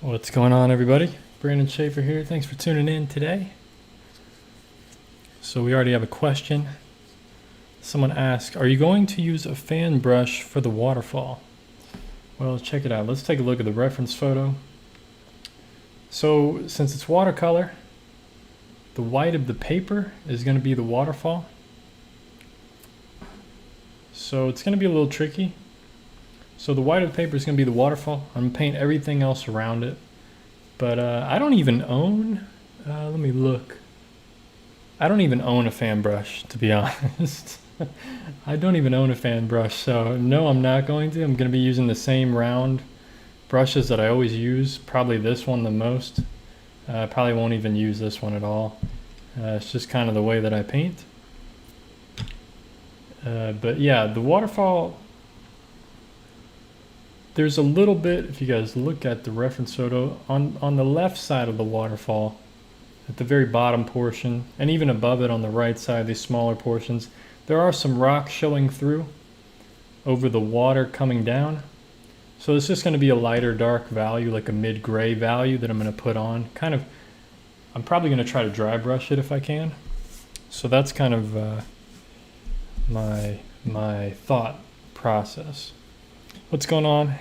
What's going on, everybody? Brandon Schaefer here. Thanks for tuning in today. So we already have a question. Someone asked, are you going to use a fan brush for the waterfall? Well, check it out. Let's take a look at the reference photo. So since it's watercolor, the white of the paper is going to be the waterfall. So it's going to be a little tricky. So the white of the paper is going to be the waterfall. I'm going to paint everything else around it. But I don't even own, let me look. I don't even own a fan brush, to be honest. I don't even own a fan brush. So no, I'm not going to. I'm going to be using the same round brushes that I always use. Probably this one the most. I probably won't even use this one at all. It's just kind of the way that I paint. But yeah, the waterfall, there's a little bit, if you guys look at the reference photo, on the left side of the waterfall, at the very bottom portion, and even above it on the right side, these smaller portions, there are some rocks showing through over the water coming down. So it's just going to be a lighter dark value, like a mid-gray value that I'm going to put on. Kind of, I'm probably going to try to dry brush it if I can. So that's kind of my thought process. What's going on?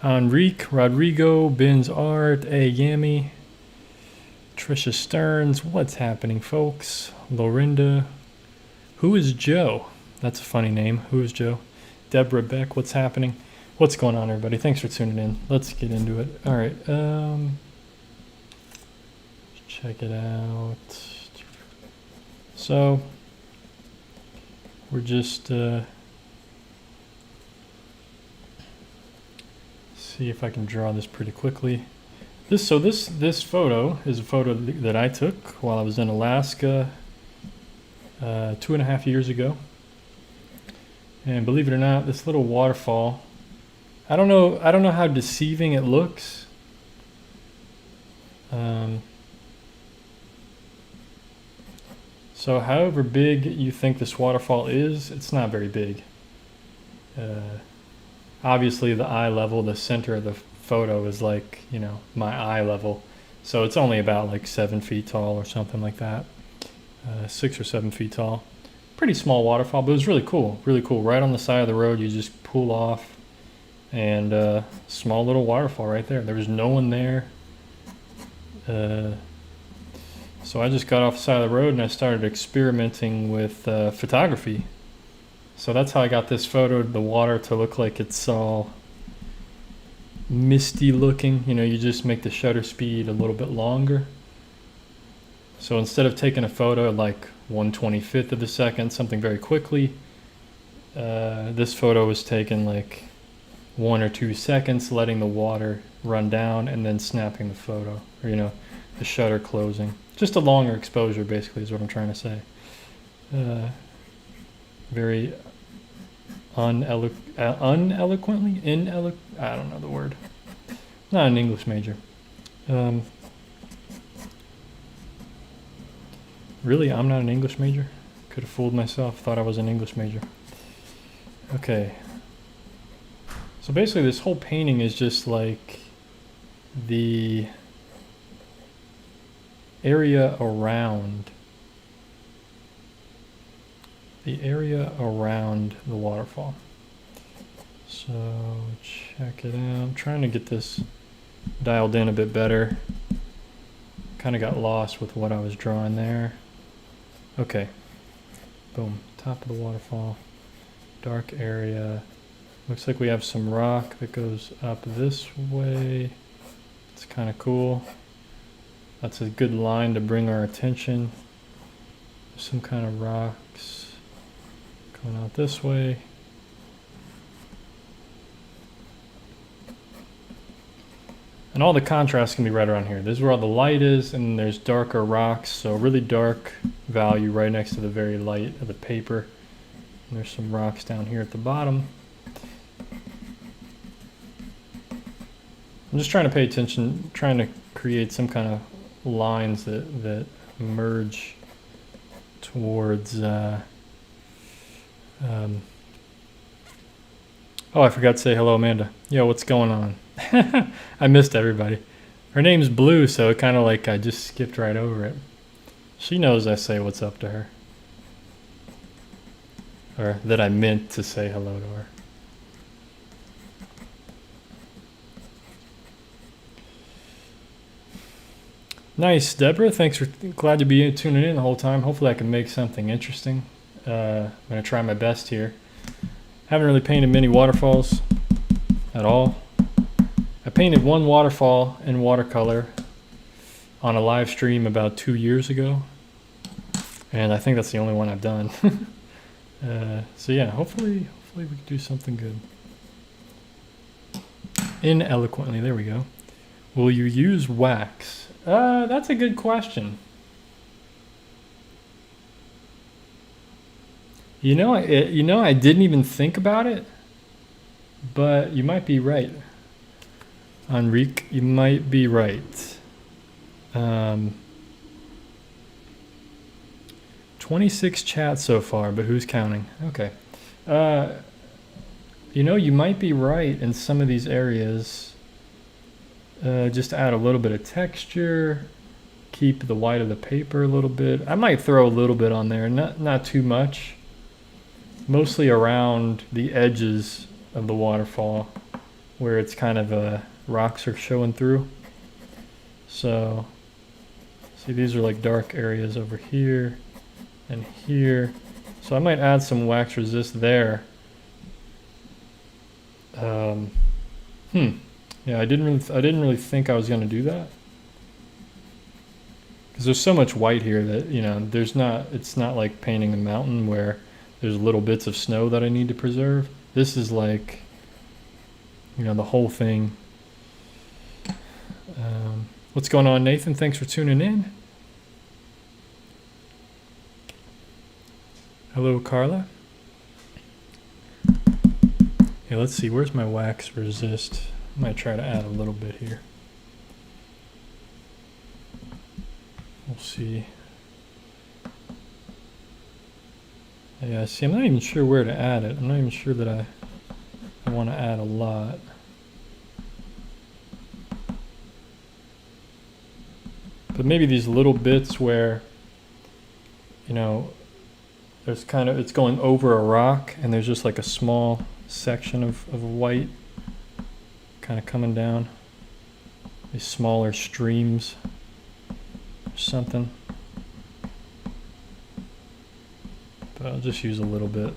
Enrique, Rodrigo, Ben's Art, A. Yami, Trisha Stearns. What's happening, folks? Lorinda. Who is Joe? That's a funny name. Who is Joe? Deborah Beck. What's happening? What's going on, everybody? Thanks for tuning in. Let's get into it. All right. Check it out. So we're just see if I can draw this pretty quickly. This photo is a photo that I took while I was in Alaska 2.5 years ago. And believe it or not, this little waterfall, I don't know how deceiving it looks. So however big you think this waterfall is, it's not very big. Obviously the eye level, the center of the photo is like, you know, my eye level. So it's only about like 7 feet tall or something like that. 6 or 7 feet tall. Pretty small waterfall, but it was really cool. Really cool. Right on the side of the road, you just pull off and small little waterfall right there. There was no one there. So I just got off the side of the road and I started experimenting with photography. So that's how I got this photo of the water to look like it's all misty looking. You know, you just make the shutter speed a little bit longer. So instead of taking a photo at like 1/25 of a second, something very quickly, this photo was taken like 1 or 2 seconds, letting the water run down and then snapping the photo, or, you know, the shutter closing. Just a longer exposure, basically, is what I'm trying to say. Very uneloquently? I don't know the word. Not an English major. Really? I'm not an English major? Could have fooled myself. Thought I was an English major. Okay. So basically this whole painting is just like the area around the waterfall. So check it out. I'm trying to get this dialed in a bit better. Kind of got lost with what I was drawing there. Okay. Boom. Top of the waterfall. Dark area. Looks like we have some rock that goes up this way. It's kind of cool. That's a good line to bring our attention. Some kind of rocks going out this way. And all the contrast can be right around here. This is where all the light is, and there's darker rocks, so really dark value right next to the very light of the paper. And there's some rocks down here at the bottom. I'm just trying to pay attention, trying to create some kind of lines that merge towards oh, I forgot to say hello, Amanda. Yo, what's going on? I missed everybody. Her name's Blue, so it kind of like I just skipped right over it. She knows I say what's up to her. Or that I meant to say hello to her. Nice, Deborah. Thanks for glad to be tuning in the whole time. Hopefully I can make something interesting. I'm gonna try my best here. Haven't really painted many waterfalls at all. I painted one waterfall in watercolor on a live stream about 2 years ago, and I think that's the only one I've done. So yeah, hopefully we can do something good. Ineloquently, there we go. Will you use wax? That's a good question. You know, I didn't even think about it, but you might be right. Enrique, you might be right. 26 chats so far, but who's counting? Okay. You know, you might be right in some of these areas. Just add a little bit of texture, keep the white of the paper a little bit. I might throw a little bit on there, not too much. Mostly around the edges of the waterfall where it's kind of rocks are showing through. So see, these are like dark areas over here and here. So I might add some wax resist there. Yeah, I didn't really think I was going to do that, because there's so much white here that, you know, it's not like painting a mountain where there's little bits of snow that I need to preserve. This is like, you know, the whole thing. What's going on, Nathan? Thanks for tuning in. Hello, Carla. Yeah, let's see. Where's my wax resist? I might try to add a little bit here. We'll see. Yeah, see, I'm not even sure where to add it. I'm not even sure that I want to add a lot. But maybe these little bits where, you know, there's kind of, it's going over a rock and there's just like a small section of white kind of coming down. These smaller streams or something. But I'll just use a little bit.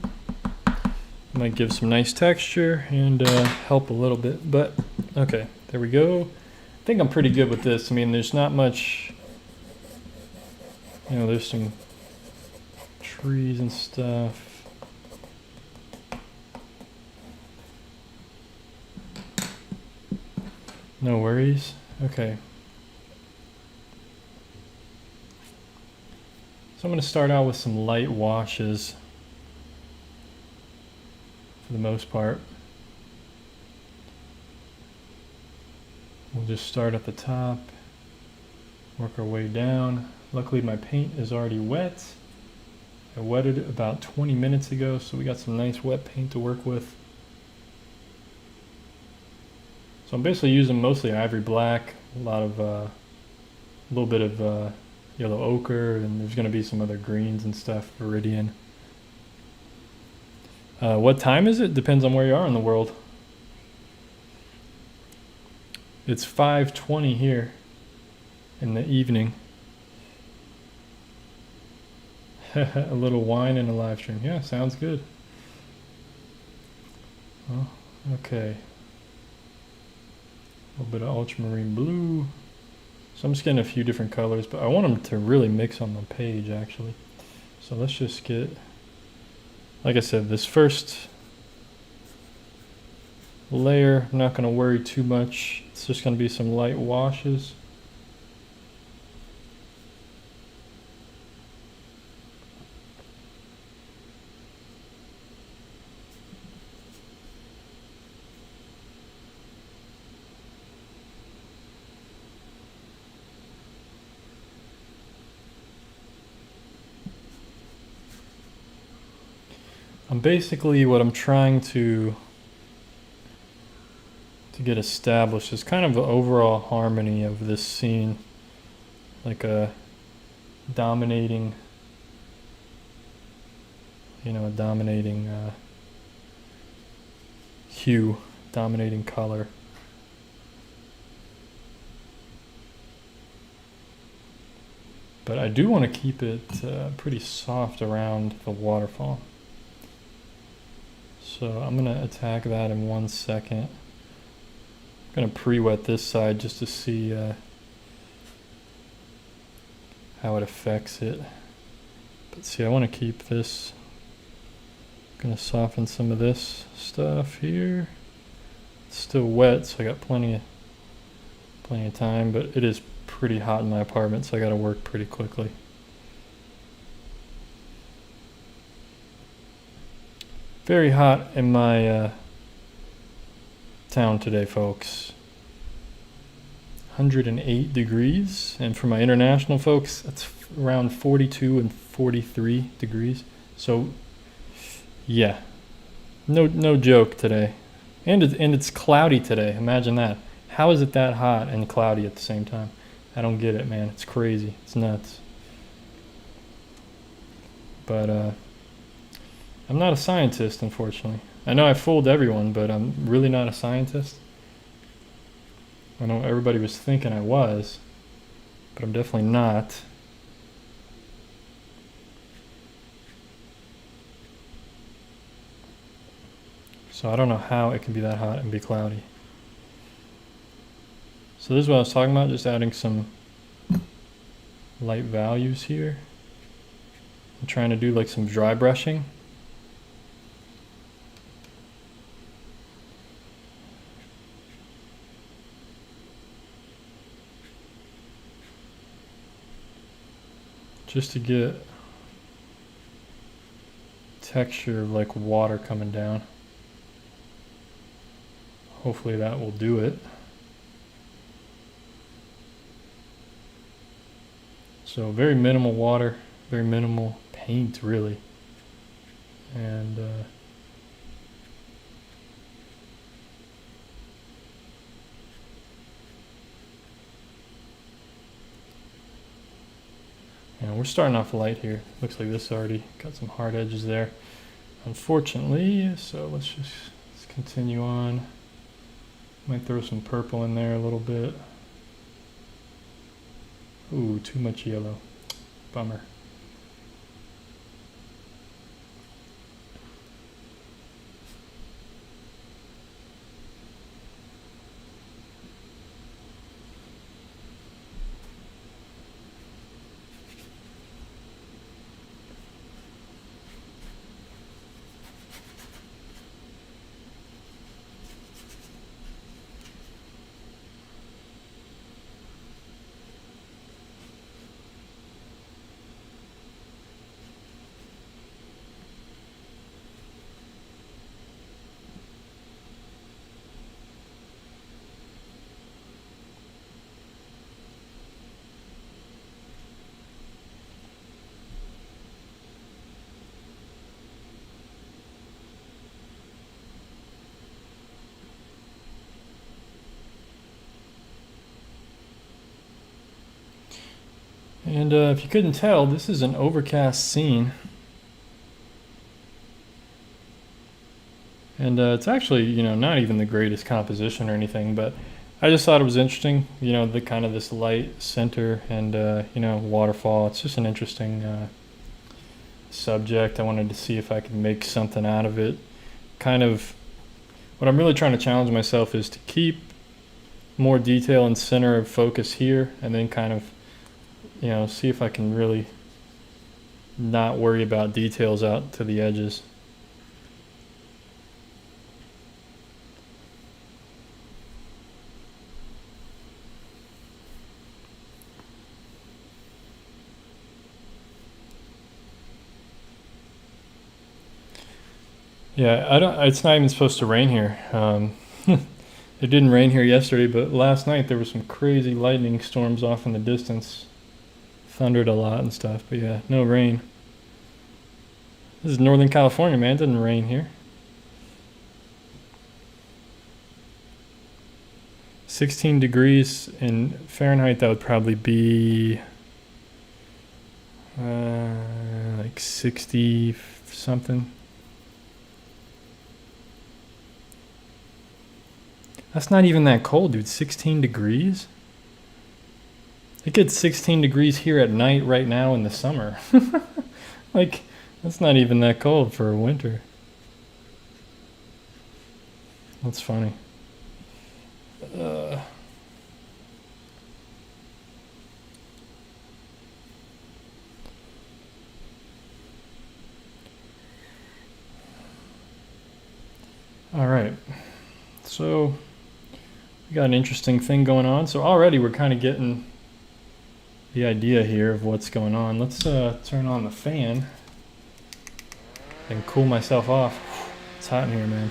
Might give some nice texture and help a little bit. But okay, there we go. I think I'm pretty good with this. I mean, there's not much, you know, there's some trees and stuff. No worries. Okay. So I'm going to start out with some light washes for the most part. We'll just start at the top, work our way down. Luckily my paint is already wet. I wetted it about 20 minutes ago, so we got some nice wet paint to work with. So I'm basically using mostly ivory black, a little bit of yellow ochre, and there's going to be some other greens and stuff, viridian. What time is it? Depends on where you are in the world. It's 5:20 here in the evening. A little wine and a live stream. Yeah, sounds good. Oh, okay. A little bit of ultramarine blue. So I'm just getting a few different colors, but I want them to really mix on the page actually. So let's just get, like I said, this first layer, I'm not going to worry too much. It's just going to be some light washes. Basically what I'm trying to get established is kind of the overall harmony of this scene, like a dominating, a dominating hue, dominating color. But I do want to keep it pretty soft around the waterfall. So I'm going to attack that in 1 second. I'm going to pre-wet this side just to see how it affects it. But see, I want to keep this. I'm going to soften some of this stuff here. It's still wet, so I got plenty of time, but it is pretty hot in my apartment, so I got to work pretty quickly. Very hot in my town today, folks. 108 degrees, and for my international folks, that's around 42 and 43 degrees. So, yeah, no joke today. And it's cloudy today. Imagine that. How is it that hot and cloudy at the same time? I don't get it, man. It's crazy. It's nuts. But I'm not a scientist, unfortunately. I know I fooled everyone, but I'm really not a scientist. I know everybody was thinking I was, but I'm definitely not. So I don't know how it can be that hot and be cloudy. So this is what I was talking about, just adding some light values here. I'm trying to do like some dry brushing. Just to get texture of like water coming down. Hopefully that will do it. So very minimal water, very minimal paint really. And we're starting off light here. Looks like this already got some hard edges there, unfortunately. So let's continue on. Might throw some purple in there a little bit. Ooh, too much yellow. Bummer. And if you couldn't tell, this is an overcast scene. And it's actually, not even the greatest composition or anything, but I just thought it was interesting, the kind of this light center and, waterfall. It's just an interesting subject. I wanted to see if I could make something out of it. Kind of, what I'm really trying to challenge myself is to keep more detail and center of focus here, and then kind of see if I can really not worry about details out to the edges. Yeah, it's not even supposed to rain here. It didn't rain here yesterday, but last night there were some crazy lightning storms off in the distance. Thundered a lot and stuff, but yeah, no rain. This is Northern California, man. It doesn't rain here. 16 degrees in Fahrenheit, that would probably be like 60 something. That's not even that cold, dude. 16 degrees? It gets 16 degrees here at night right now in the summer. Like, that's not even that cold for a winter. That's funny. All right, so we got an interesting thing going on. So already we're kind of getting the idea here of what's going on. Let's turn on the fan and cool myself off. It's hot in here, man.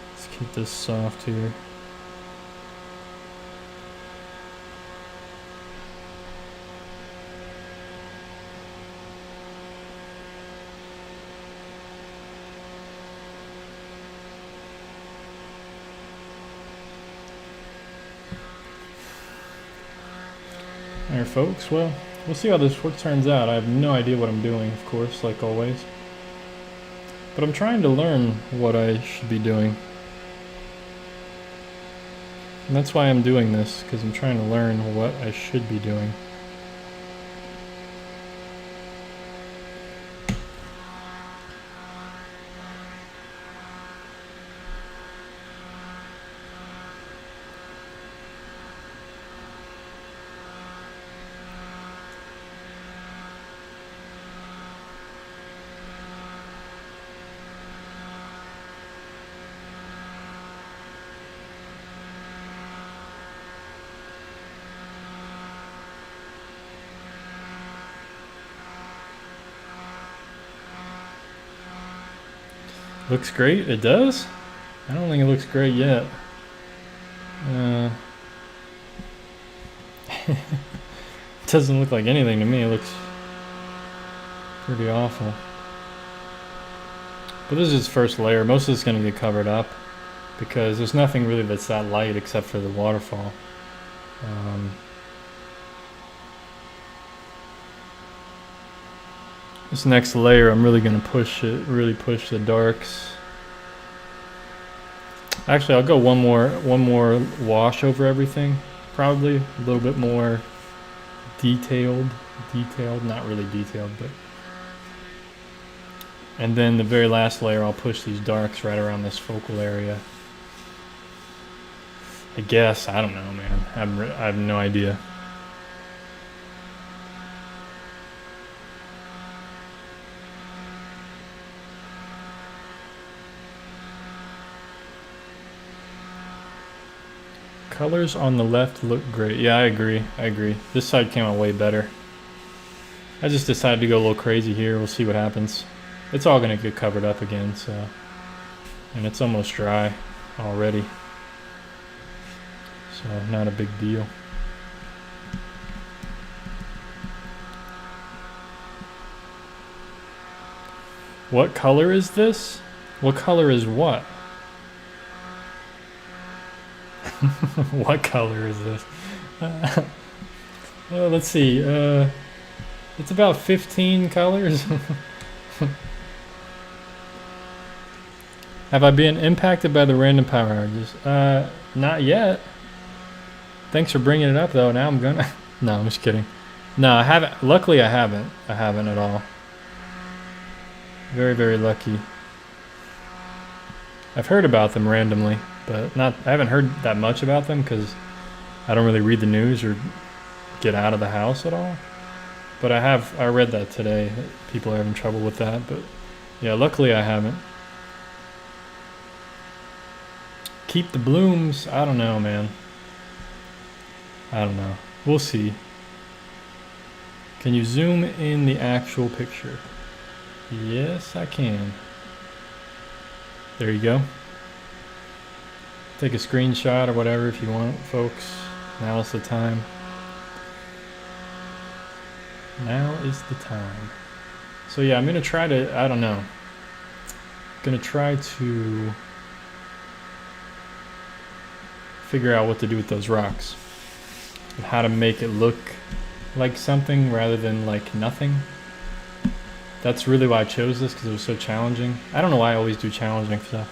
Let's keep this soft here. Alright folks, well, we'll see how this turns out. I have no idea what I'm doing, of course, like always. But I'm trying to learn what I should be doing. And that's why I'm doing this, because I'm trying to learn what I should be doing. Looks great. It does? I don't think it looks great yet. It doesn't look like anything to me. It looks pretty awful. But this is its first layer. Most of it's going to get covered up because there's nothing really that's that light except for the waterfall. This next layer, I'm really going to push it, really push the darks. Actually, I'll go one more wash over everything. Probably a little bit more detailed, not really detailed, but. And then the very last layer, I'll push these darks right around this focal area. I guess, I don't know, man. I have no idea. Colors on the left look great. Yeah, I agree. This side came out way better. I just decided to go a little crazy here. We'll see what happens. It's all gonna get covered up again, so. And it's almost dry already. So not a big deal. What color is this? What color is what? What color is this? Well, let's see. It's about 15 colors. Have I been impacted by the random power outages? Not yet. Thanks for bringing it up, though. Now I'm gonna. No, I'm just kidding. No, I haven't. Luckily, I haven't. I haven't at all. Very, very lucky. I've heard about them randomly, but I haven't heard that much about them because I don't really read the news or get out of the house at all. But I read that today, that people are having trouble with that, but yeah, luckily I haven't. Keep the blooms, I don't know, man. I don't know. We'll see. Can you zoom in the actual picture? Yes, I can. There you go. Take a screenshot or whatever if you want, folks. Now is the time. Now is the time. So yeah, I'm gonna try to, I don't know. Gonna try to figure out what to do with those rocks and how to make it look like something rather than like nothing. That's really why I chose this, because it was so challenging. I don't know why I always do challenging stuff.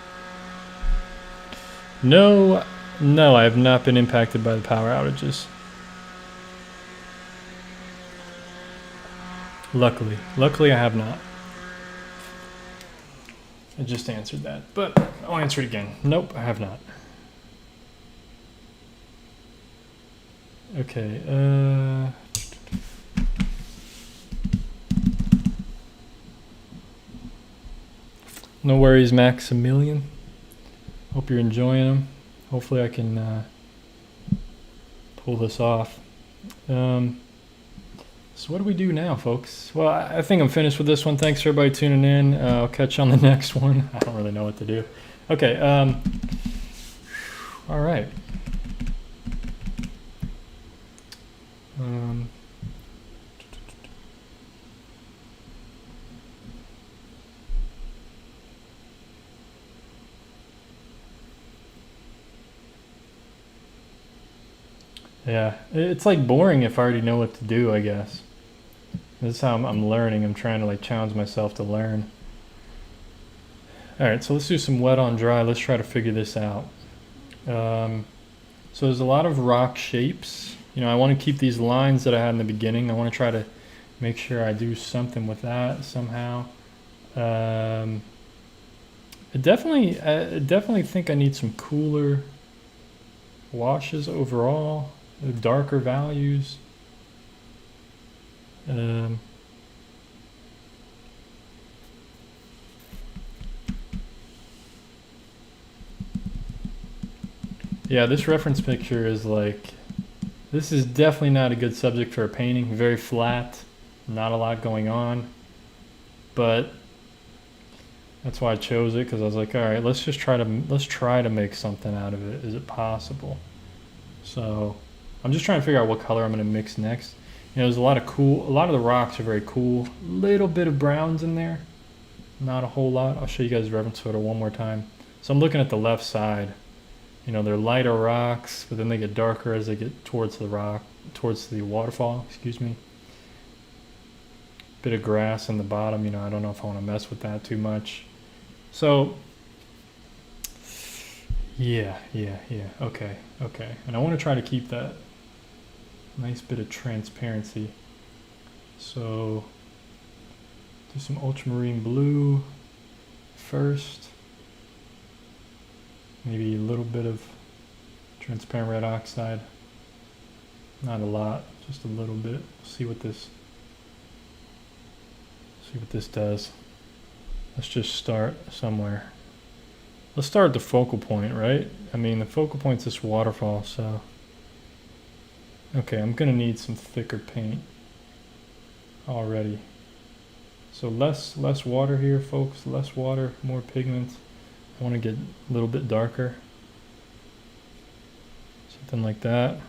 No, I have not been impacted by the power outages. Luckily I have not. I just answered that, but I'll answer it again. Nope, I have not. Okay, no worries, Maximilian. Hope you're enjoying them. Hopefully I can pull this off. So what do we do now, folks? Well, I think I'm finished with this one. Thanks for everybody tuning in. I'll catch you on the next one. I don't really know what to do. Okay, all right. Yeah, it's like boring if I already know what to do, I guess. This is how I'm learning. I'm trying to like challenge myself to learn. All right, so let's do some wet on dry. Let's try to figure this out. So there's a lot of rock shapes. You know, I want to keep these lines that I had in the beginning. I want to try to make sure I do something with that somehow. I definitely think I need some cooler washes overall, darker values. Yeah, this reference picture is like, this is definitely not a good subject for a painting. Very flat, not a lot going on, but that's why I chose it, because I was like, all right, let's try to make something out of it. Is it possible? So I'm just trying to figure out what color I'm going to mix next. You know, there's a lot of the rocks are very cool. Little bit of browns in there, not a whole lot. I'll show you guys the reference photo one more time. So I'm looking at the left side. You know, they're lighter rocks, but then they get darker as they get towards the waterfall, excuse me. Bit of grass in the bottom, you know, I don't know if I want to mess with that too much. So, yeah, okay. And I want to try to keep that nice bit of transparency. So, do some ultramarine blue first. Maybe a little bit of transparent red oxide. Not a lot, just a little bit. See what this does. Let's just start somewhere. Let's start at the focal point, right? I mean, the focal point's this waterfall, so. Okay, I'm gonna need some thicker paint already. So less water here, folks. Less water, more pigment. I want to get a little bit darker. Something like that.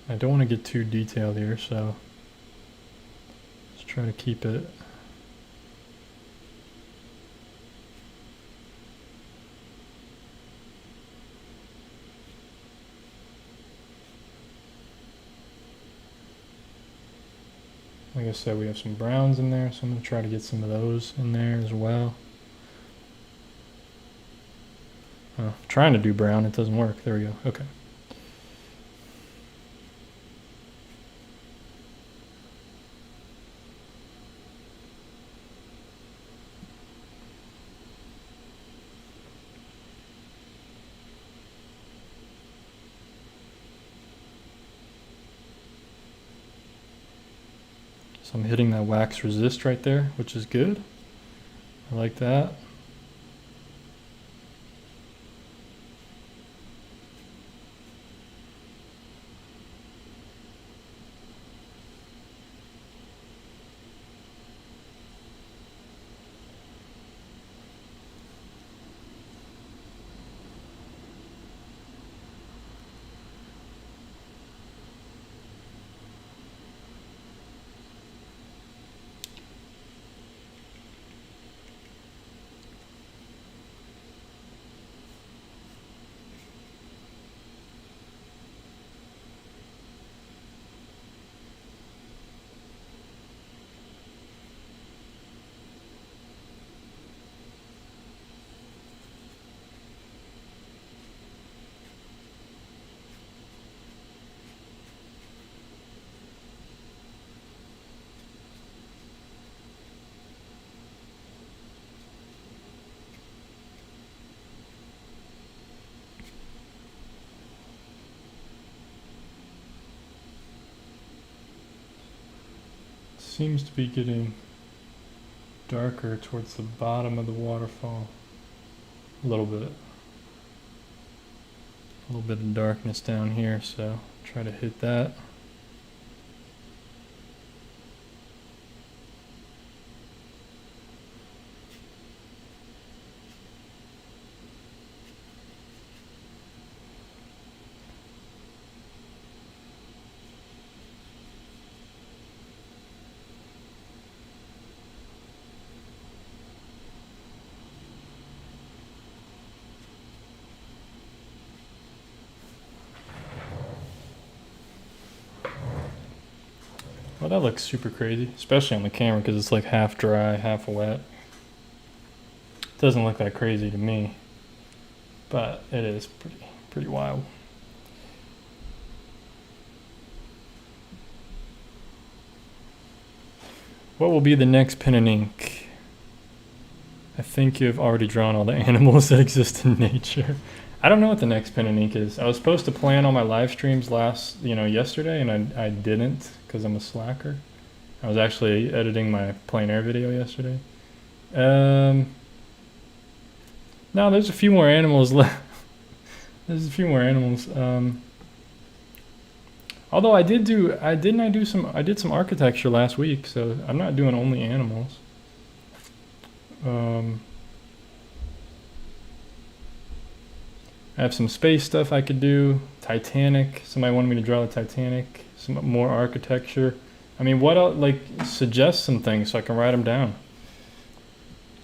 I don't want to get too detailed here, so let's try to keep it. Like I said, we have some browns in there, so I'm going to try to get some of those in there as well. Trying to do brown, it doesn't work. There we go. Okay. So I'm hitting that wax resist right there, which is good. I like that. seems to be getting darker towards the bottom of the waterfall. A little bit. A little bit of darkness down here, so try to hit that. Well, that looks super crazy, especially on the camera because it's like half dry, half wet. It doesn't look that crazy to me, but it is pretty wild. What will be the next pen and ink? I think you've already drawn all the animals that exist in nature. I don't know what the next pen and ink is. I was supposed to plan all my live streams yesterday, and I didn't because I'm a slacker. I was actually editing my plein air video yesterday. No, there's a few more animals left. There's a few more animals. Although I did some architecture last week, so I'm not doing only animals. I have some space stuff I could do. Titanic. Somebody wanted me to draw the Titanic. Some more architecture. I mean, what else? Like, suggest some things so I can write them down.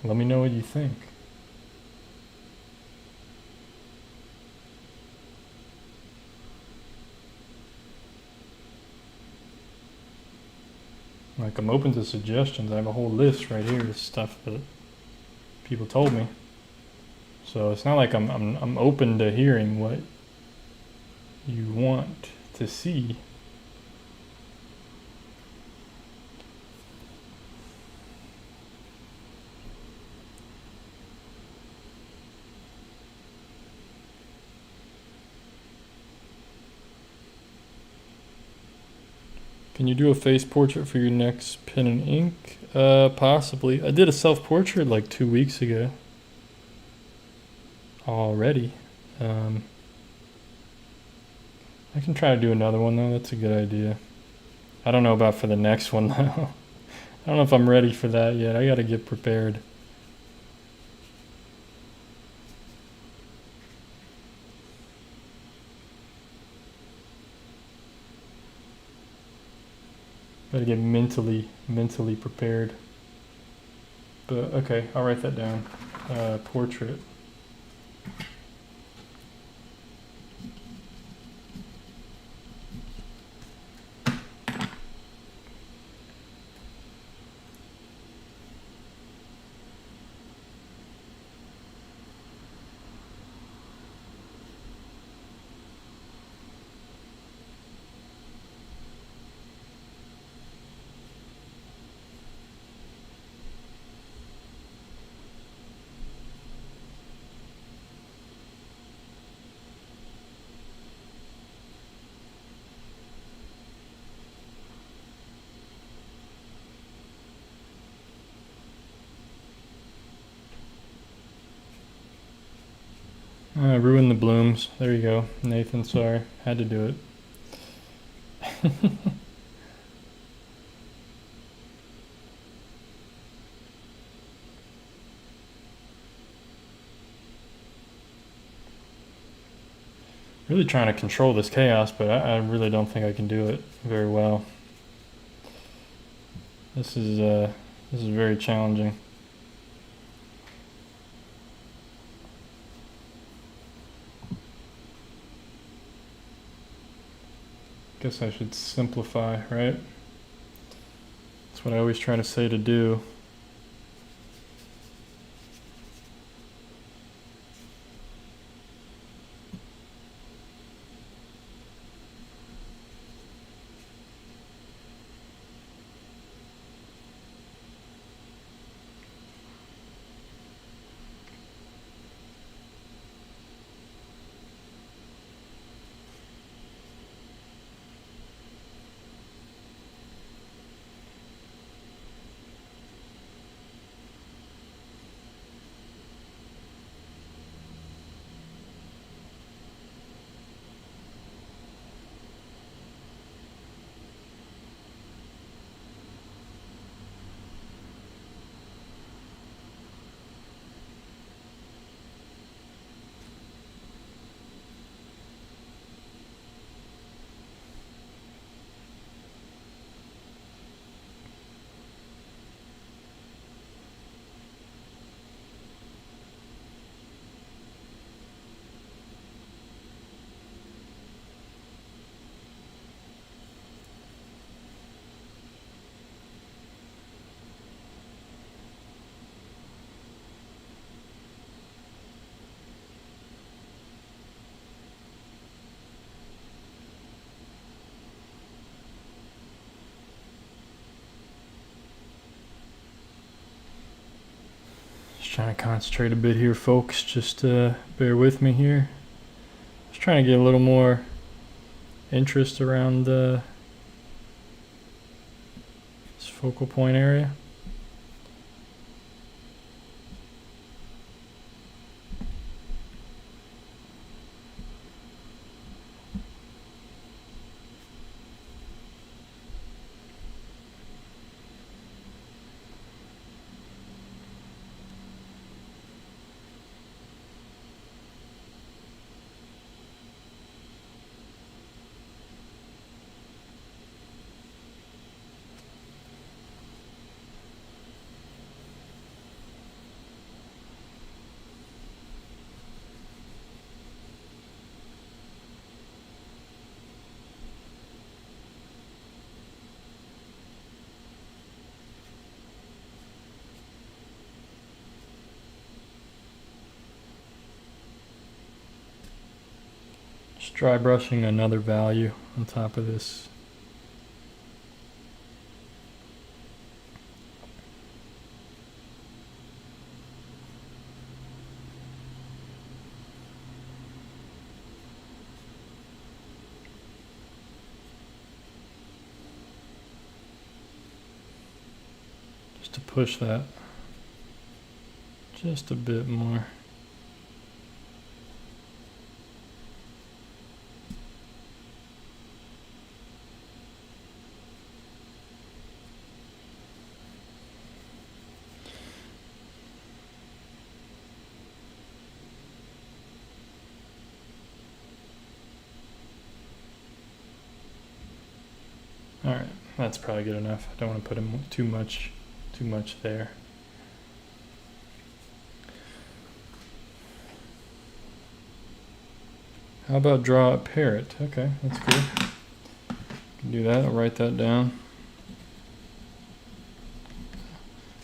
Let me know what you think. Like, I'm open to suggestions. I have a whole list right here of stuff that people told me. So it's not like I'm open to hearing what you want to see. Can you do a face portrait for your next pen and ink? Possibly. I did a self-portrait like 2 weeks ago. Already. I can try to do another one though. That's a good idea. I don't know about for the next one though. I don't know if I'm ready for that yet. I gotta get prepared. Gotta get mentally prepared. But okay, I'll write that down. Portrait. Ruin the blooms. There you go. Nathan, sorry. Had to do it. Really trying to control this chaos, but I really don't think I can do it very well. This is very challenging. Guess I should simplify, right? That's what I always try to say to do. Trying to concentrate a bit here, folks. Just bear with me here. Just trying to get a little more interest around this focal point area. Just dry brushing another value on top of this. Just to push that just a bit more. All right, that's probably good enough. I don't want to put in too much there. How about draw a parrot? Okay, that's cool. Can do that. I'll write that down.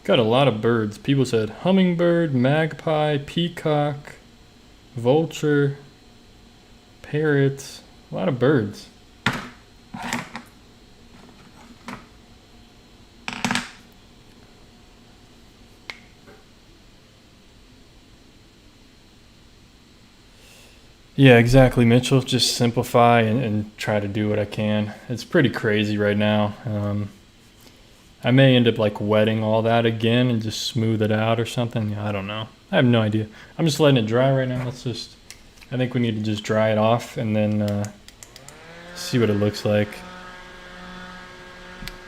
Got a lot of birds. People said hummingbird, magpie, peacock, vulture, parrots. A lot of birds. Yeah, exactly, Mitchell. Just simplify and try to do what I can. It's pretty crazy right now. I may end up like wetting all that again and just smooth it out or something. I don't know. I have no idea. I'm just letting it dry right now. I think we need to just dry it off and then see what it looks like.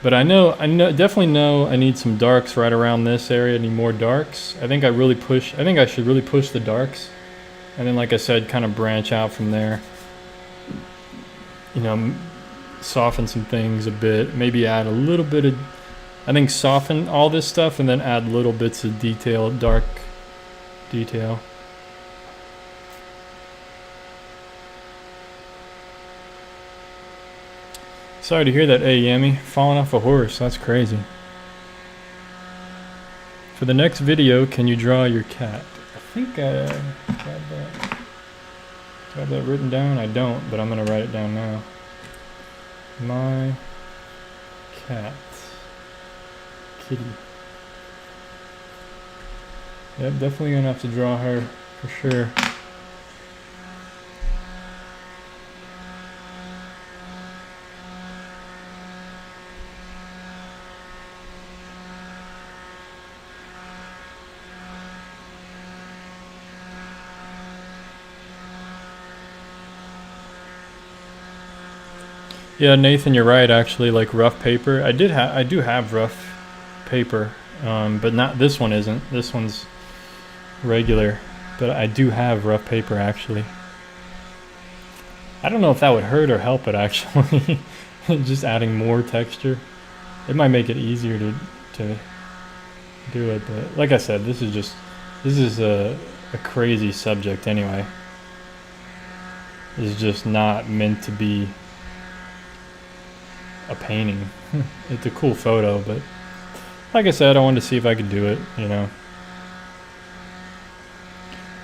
But I definitely know I need some darks right around this area. I need more darks. I think I should really push the darks. And then, like I said, kind of branch out from there. You know, soften some things a bit. Maybe add a little bit of, I think soften all this stuff and then add little bits of detail, dark detail. Sorry to hear that, Yami. Falling off a horse, that's crazy. For the next video, can you draw your cat? I think I have that written down. I don't, but I'm gonna write it down now. My cat, kitty. Yep, definitely gonna have to draw her for sure. Yeah, Nathan, you're right. Actually, like rough paper. I do have rough paper, but not this one isn't. This one's regular, but I do have rough paper actually. I don't know if that would hurt or help it actually. Just adding more texture, it might make it easier to do it. But like I said, this is a crazy subject anyway. This is just not meant to be a painting. It's a cool photo, but like I said, I wanted to see if I could do it, you know.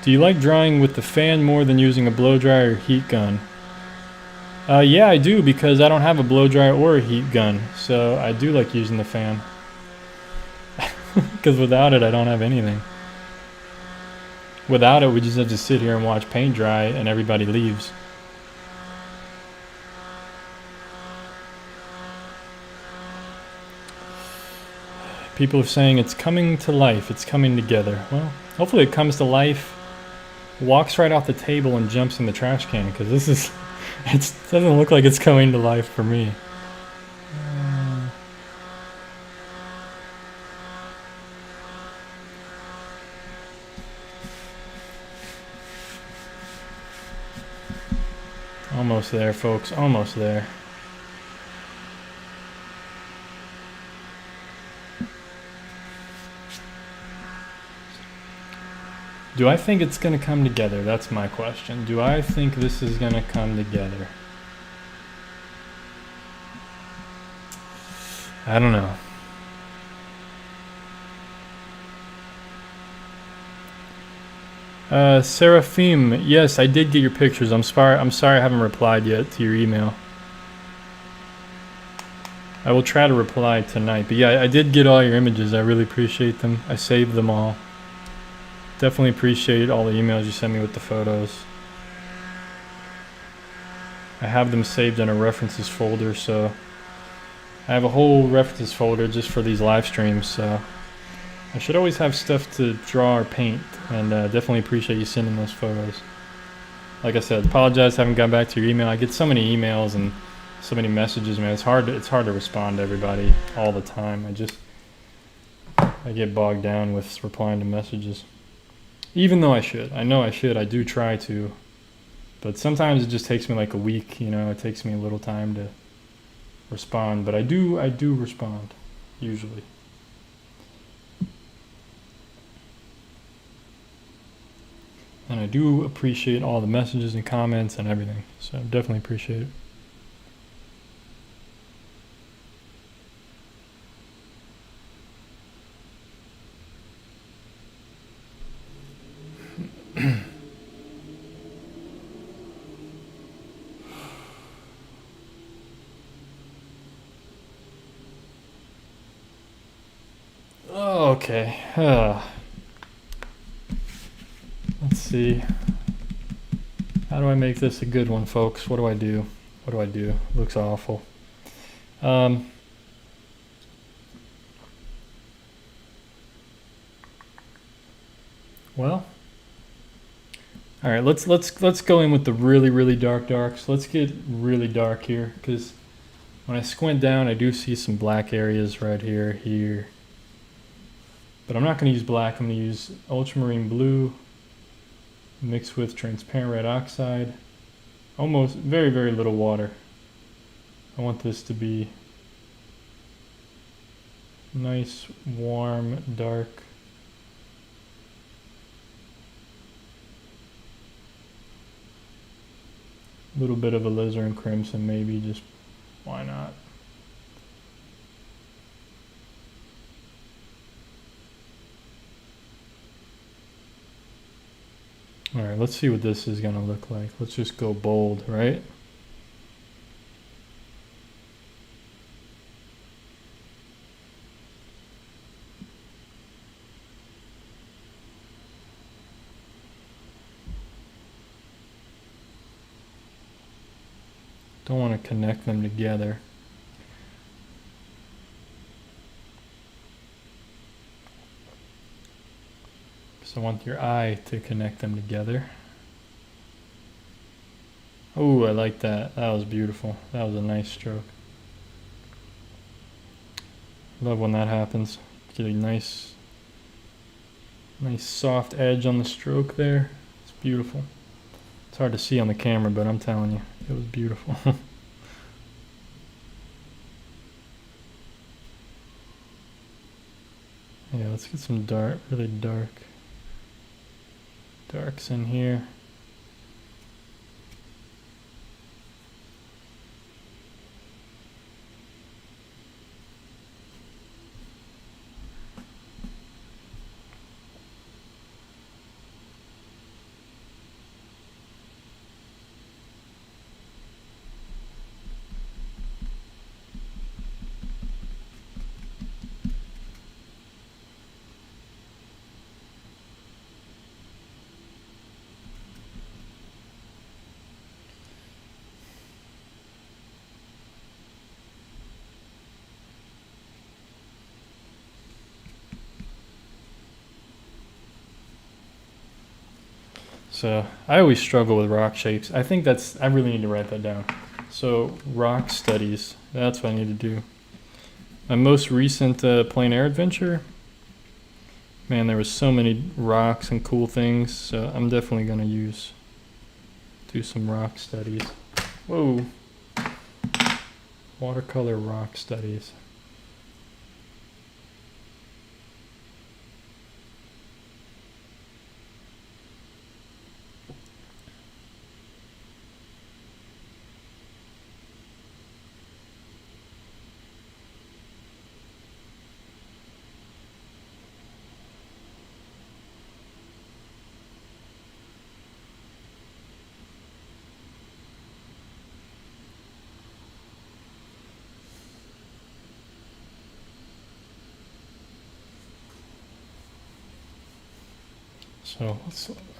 Do you like drawing with the fan more than using a blow dryer or heat gun? Yeah, I do, because I don't have a blow dryer or a heat gun, so I do like using the fan. Because without it, I don't have anything. Without it, we just have to sit here and watch paint dry and everybody leaves. People are saying it's coming to life, it's coming together. Well, hopefully it comes to life, walks right off the table and jumps in the trash can, because this is, it doesn't look like it's coming to life for me. Almost there, folks, almost there. Do I think it's going to come together? That's my question. Do I think this is going to come together? I don't know. Seraphim, yes, I did get your pictures. I'm sorry I haven't replied yet to your email. I will try to reply tonight. But yeah, I did get all your images. I really appreciate them. I saved them all. Definitely appreciate all the emails you sent me with the photos. I have them saved in a references folder, so I have a whole references folder just for these live streams, so I should always have stuff to draw or paint, and definitely appreciate you sending those photos. Like I said, apologize I haven't gotten back to your email. I get so many emails and so many messages, man. It's hard to respond to everybody all the time. I get bogged down with replying to messages. Even though I should. I know I should. I do try to. But sometimes it just takes me like a week, you know. It takes me a little time to respond. But I do respond, usually. And I do appreciate all the messages and comments and everything. So I definitely appreciate it. Okay. Let's see. How do I make this a good one, folks? What do I do? What do I do? It looks awful. Well, all right. Let's go in with the really darks. Let's get really dark here, because when I squint down, I do see some black areas right here. But I'm not going to use black. I'm going to use ultramarine blue mixed with transparent red oxide. Almost very little water. I want this to be nice, warm, dark. A little bit of alizarin crimson, maybe, just why not? All right, let's see what this is gonna look like. Let's just go bold, right? Don't want to connect them together. So I want your eye to connect them together. Oh, I like that. That was beautiful. That was a nice stroke. Love when that happens. Get a nice soft edge on the stroke there. It's beautiful. It's hard to see on the camera, but I'm telling you, it was beautiful. Yeah, let's get some dark, really darks in here. So I always struggle with rock shapes. I think I really need to write that down. So rock studies, that's what I need to do. My most recent plein air adventure, man, there was so many rocks and cool things. So I'm definitely gonna do some rock studies. Whoa, watercolor rock studies. So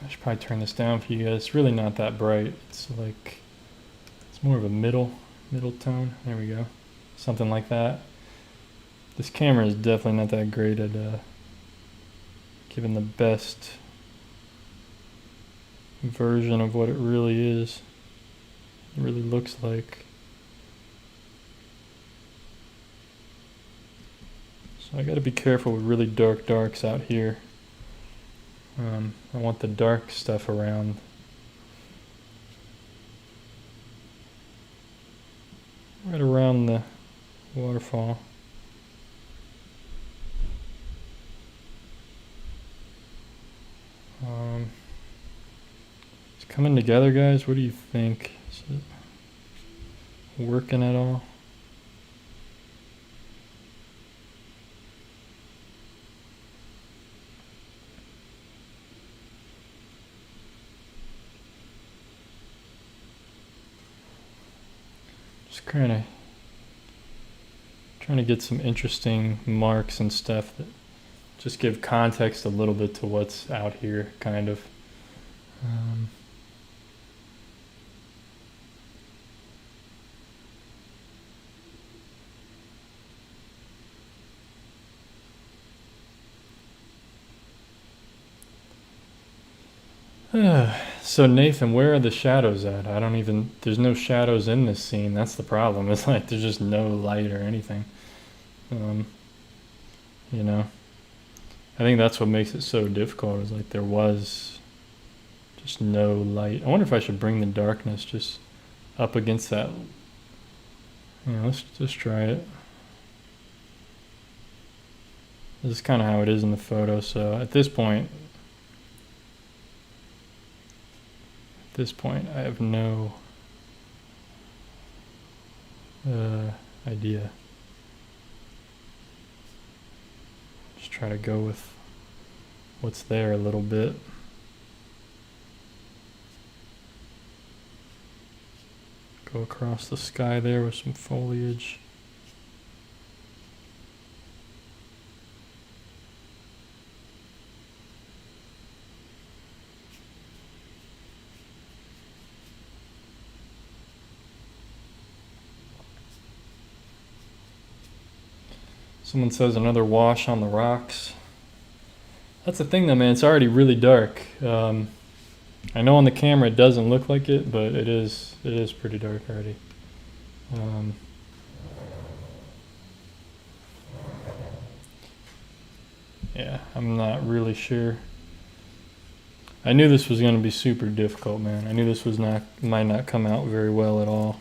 I should probably turn this down for you guys. It's really not that bright. It's more of a middle tone. There we go. Something like that. This camera is definitely not that great at giving the best version of what it really is. It really looks like. So I gotta be careful with really dark darks out here. I want the dark stuff around. Right around the waterfall. It's coming together, guys. What do you think? Is it working at all? Just kind of trying to get some interesting marks and stuff that just give context a little bit to what's out here, kind of. So Nathan, where are the shadows at? There's no shadows in this scene. That's the problem. It's like there's just no light or anything. You know, I think that's what makes it so difficult, is like there was just no light. I wonder if I should bring the darkness just up against that. Let's just try it. This is kind of how it is in the photo. So at this point, I have no idea. Just try to go with what's there a little bit. Go across the sky there with some foliage. Someone says another wash on the rocks. That's the thing though, man, it's already really dark. I know on the camera it doesn't look like it, but it is pretty dark already. Yeah, I'm not really sure. I knew this was going to be super difficult, man. I knew this might not come out very well at all.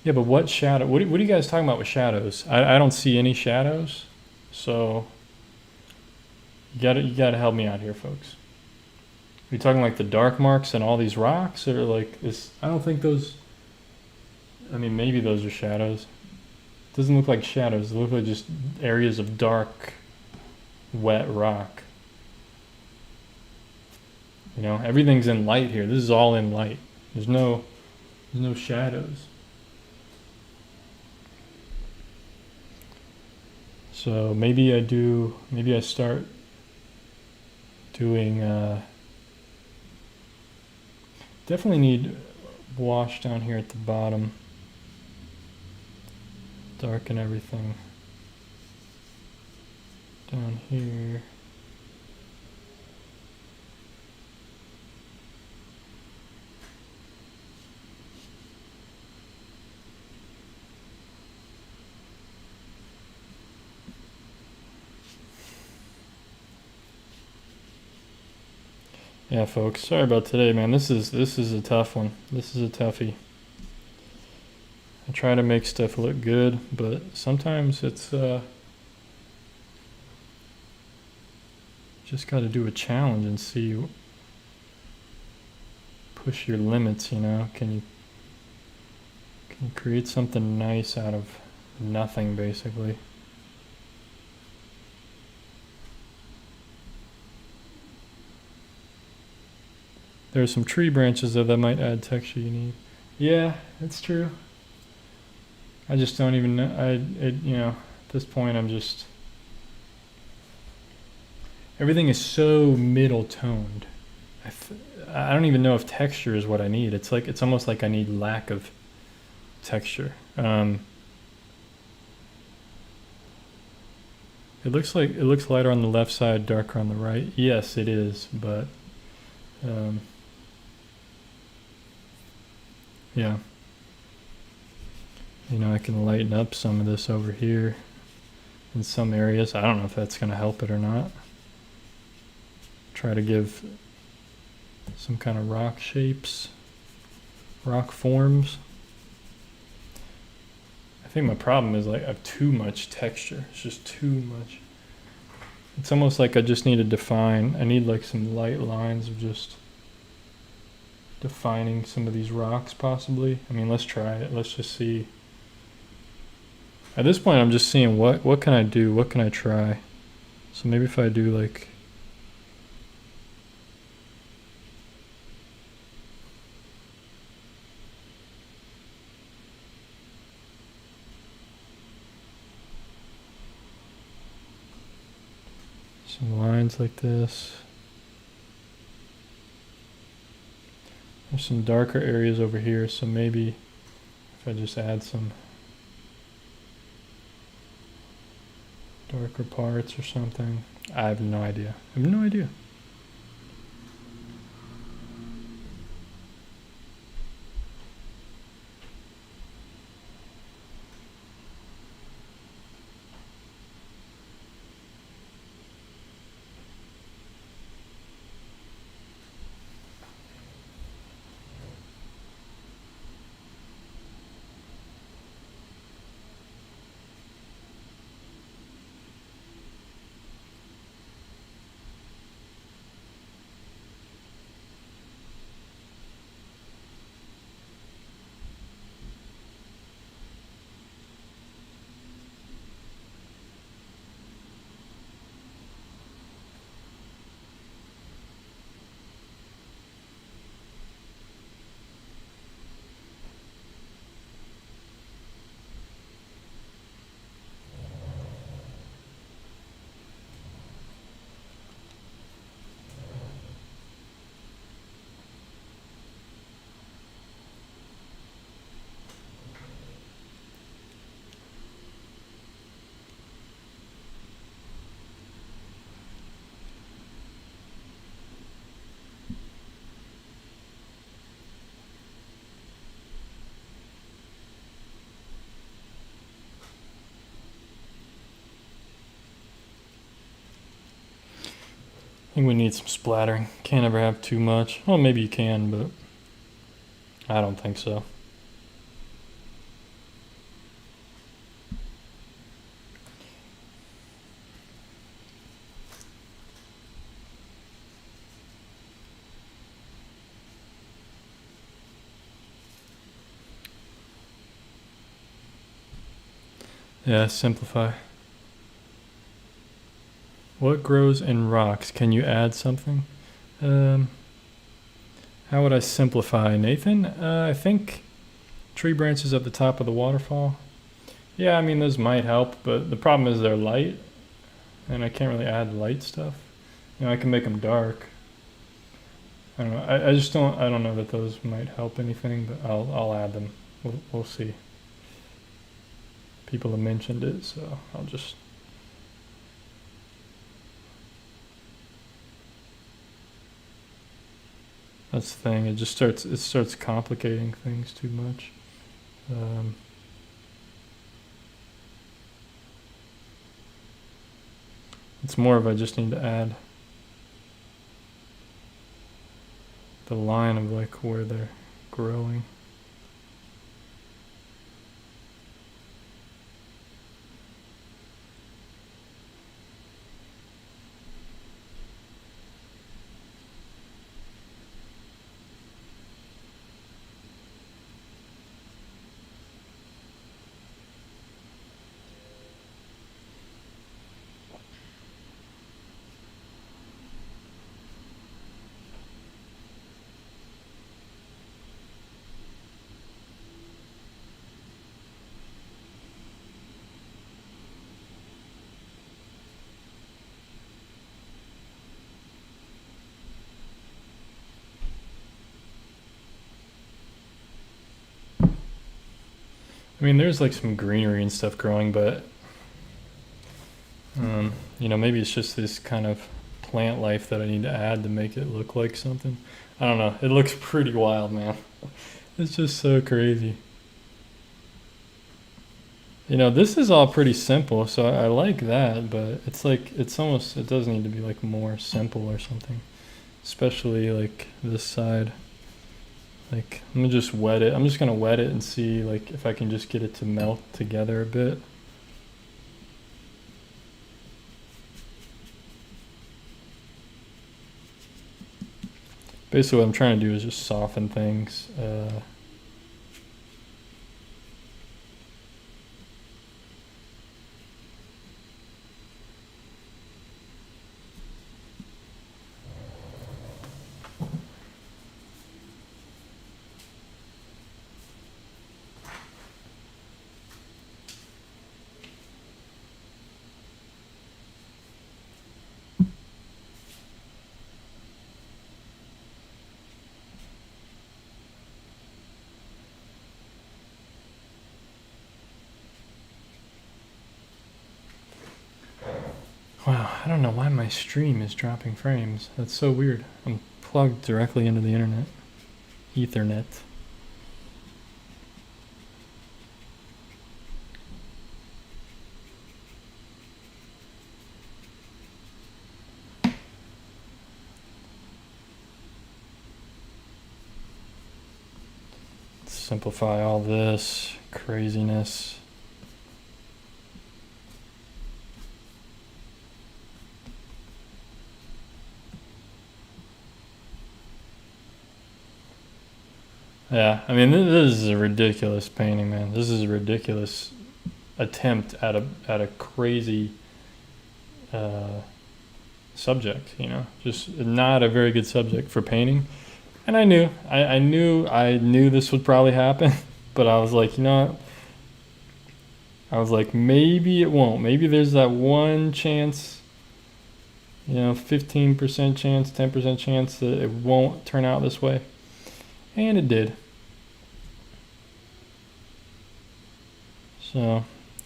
Yeah, but what shadow? What are you guys talking about with shadows? I don't see any shadows, so you gotta help me out here, folks. Are you talking like the dark marks and all these rocks, or like this? I don't think those. I mean, maybe those are shadows. It doesn't look like shadows. It looks like just areas of dark, wet rock. You know, everything's in light here. This is all in light. There's no shadows. So maybe I start doing, definitely need wash down here at the bottom. Darken everything. down here. Yeah, folks, sorry about today, man. This is a tough one. This is a toughie. I try to make stuff look good, but sometimes it's just got to do a challenge and see, push your limits, you know. Can you create something nice out of nothing, basically? There's some tree branches though that might add texture you need. Yeah, that's true. I just don't even know. You know, at this point I'm just, everything is so middle toned. I don't even know if texture is what I need. It's like, it's almost like I need lack of texture. It looks lighter on the left side, darker on the right. Yes, it is, but yeah. You know, I can lighten up some of this over here in some areas. I don't know if that's going to help it or not. Try to give some kind of rock shapes, rock forms. I think my problem is like I have too much texture. It's just too much. It's almost like I just need to define. I need like some light lines of just defining some of these rocks possibly. I mean, let's try it. Let's just see. At this point, I'm just seeing what can I do? What can I try? So maybe if I do like, some lines like this. There's some darker areas over here, so maybe if I just add some darker parts or something. I have no idea. I have no idea. I think we need some splattering. Can't ever have too much. Well, maybe you can, but I don't think so. Yeah, simplify. What grows in rocks? Can you add something? How would I simplify, Nathan? I think tree branches at the top of the waterfall. Yeah, I mean, those might help, but the problem is they're light, and I can't really add light stuff. You know, I can make them dark. I don't know. I just don't. I don't know that those might help anything, but I'll add them. We'll see. People have mentioned it, so I'll just. That's the thing. It starts complicating things too much. It's more of I just need to add the line of like where they're growing. I mean, there's like some greenery and stuff growing, but you know, maybe it's just this kind of plant life that I need to add to make it look like something. I don't know. It looks pretty wild, man. It's just so crazy. You know, this is all pretty simple, so I like that, but it's like, it does need to be like more simple or something. Especially like this side. Like, I'm gonna just wet it. I'm just gonna wet it and see like if I can just get it to melt together a bit. Basically what I'm trying to do is just soften things. Wow, I don't know why my stream is dropping frames. That's so weird. I'm plugged directly into the internet. Ethernet. Let's simplify all this craziness. Yeah, I mean, this is a ridiculous painting, man. This is a ridiculous attempt at a crazy subject, you know, just not a very good subject for painting. And I knew this would probably happen, but I was like, you know what? I was like, maybe it won't. Maybe there's that one chance, you know, 15% chance, 10% chance that it won't turn out this way. And it did. So,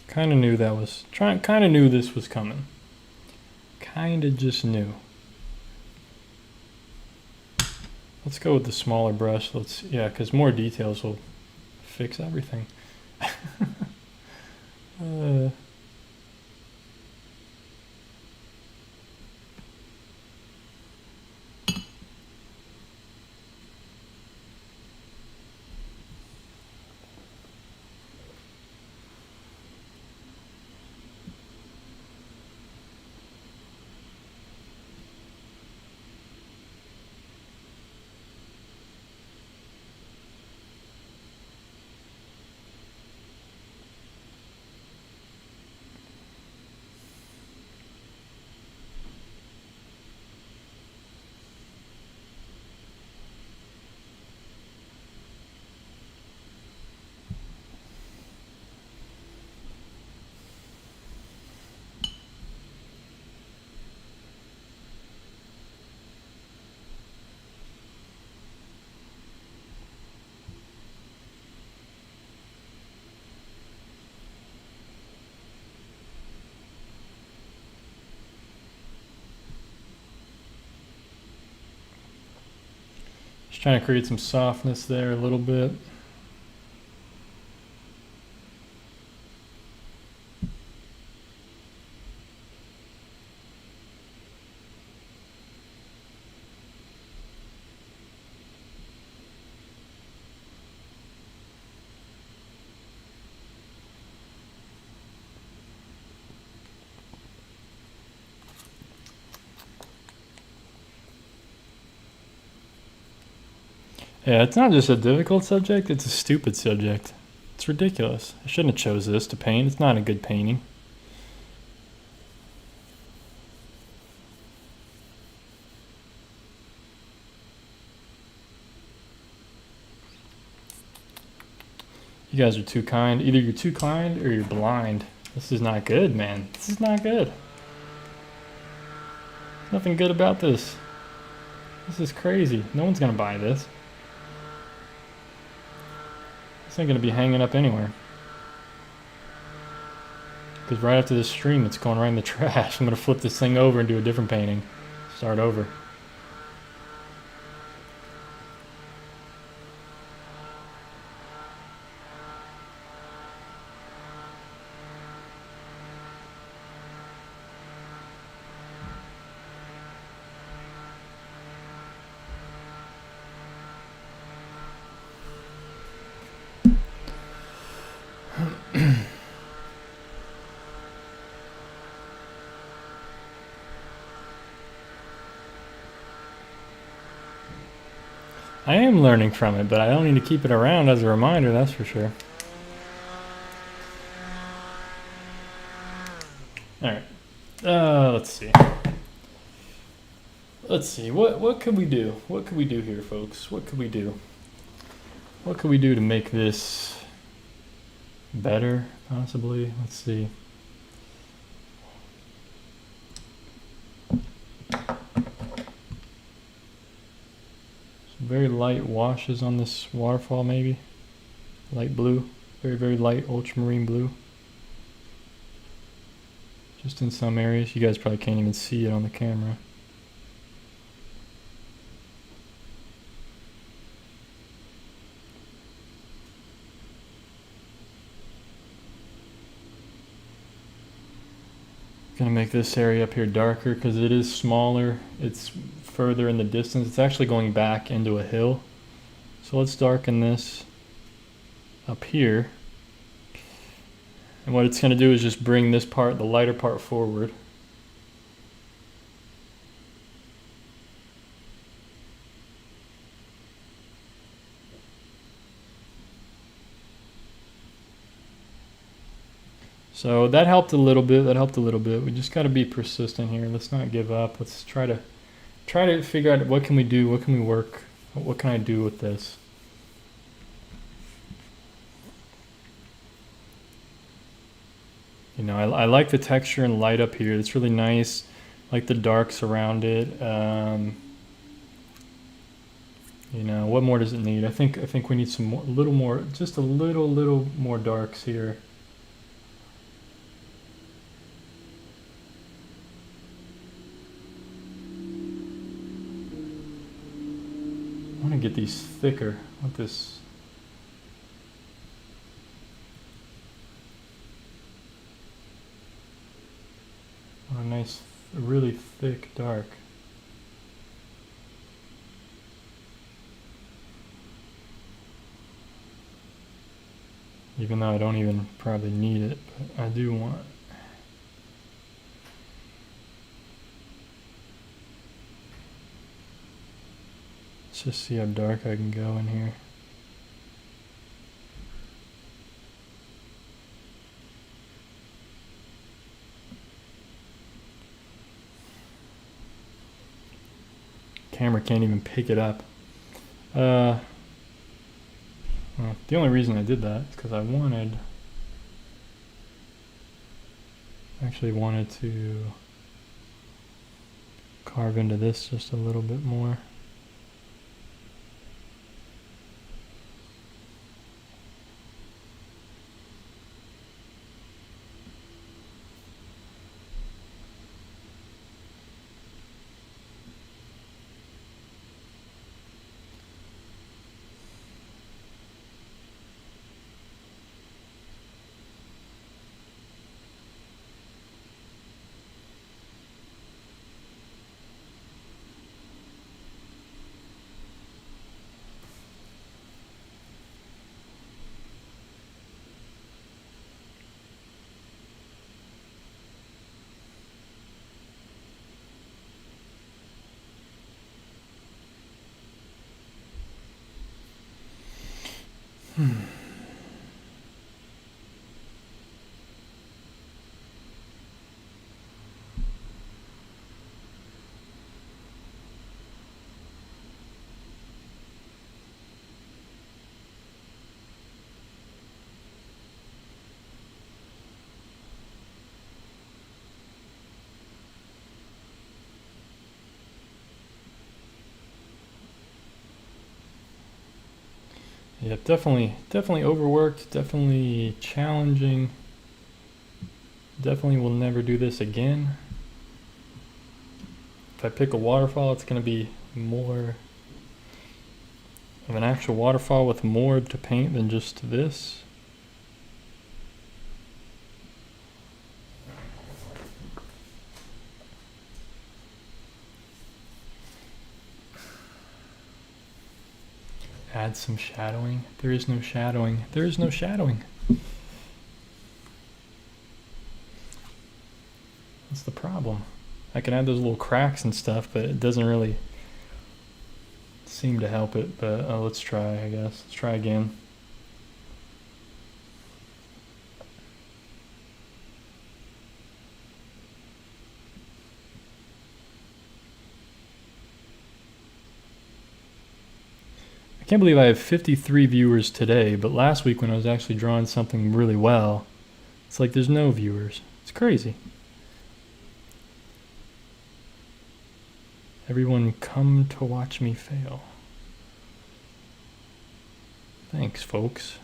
kind of knew this was coming. Kind of just knew. Let's go with the smaller brush. Because more details will fix everything. Just trying to create some softness there a little bit. Yeah, it's not just a difficult subject, it's a stupid subject. It's ridiculous. I shouldn't have chose this to paint. It's not a good painting. You guys are too kind. Either you're too kind or you're blind. This is not good, man. This is not good. There's nothing good about this. This is crazy. No one's gonna buy this. This ain't gonna be hanging up anywhere. Because right after this stream, it's going right in the trash. I'm gonna flip this thing over and do a different painting. Start over. I am learning from it, but I don't need to keep it around as a reminder, that's for sure. Alright. Let's see. Let's see. What could we do? What could we do here, folks? What could we do? What could we do to make this better, possibly? Let's see. Very light washes on this waterfall, maybe. Light blue. Very, very light ultramarine blue. Just in some areas. You guys probably can't even see it on the camera. Gonna make this area up here darker because it is smaller. It's further in the distance. It's actually going back into a hill. So let's darken this up here. And what it's gonna do is just bring this part, the lighter part, forward. So that helped a little bit. We just got to be persistent here. Let's not give up. Let's try to figure out what can we do, what can we work, what can I do with this. You know, I like the texture and light up here. It's really nice. I like the darks around it. You know, what more does it need? I think we need some more, little more, just a little more darks here. I want to get these thicker. I want this. I want a nice, really thick dark. Even though I don't even probably need it, but I do want. Let's just see how dark I can go in here. Camera can't even pick it up. Well, the only reason I did that is because I actually wanted to carve into this just a little bit more. Yep, definitely overworked, definitely challenging. Definitely will never do this again. If I pick a waterfall, it's going to be more of an actual waterfall with more to paint than just this. Add some shadowing. There is no shadowing. There is no shadowing. That's the problem. I can add those little cracks and stuff, but it doesn't really seem to help it. But let's try, I guess. Let's try again. I can't believe I have 53 viewers today, but last week when I was actually drawing something really well, it's like there's no viewers. It's crazy. Everyone come to watch me fail. Thanks, folks.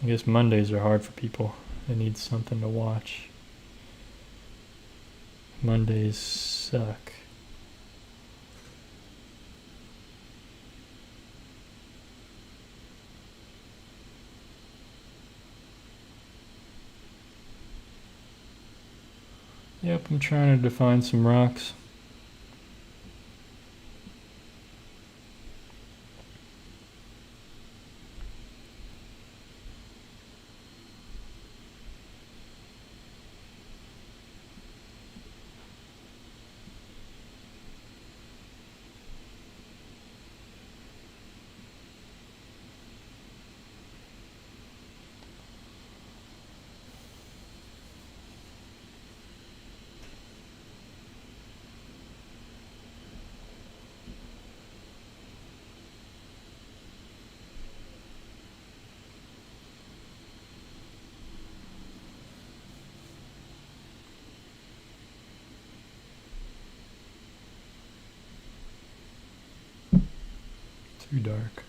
I guess Mondays are hard for people. They need something to watch. Mondays suck. Yep, I'm trying to define some rocks. Too dark.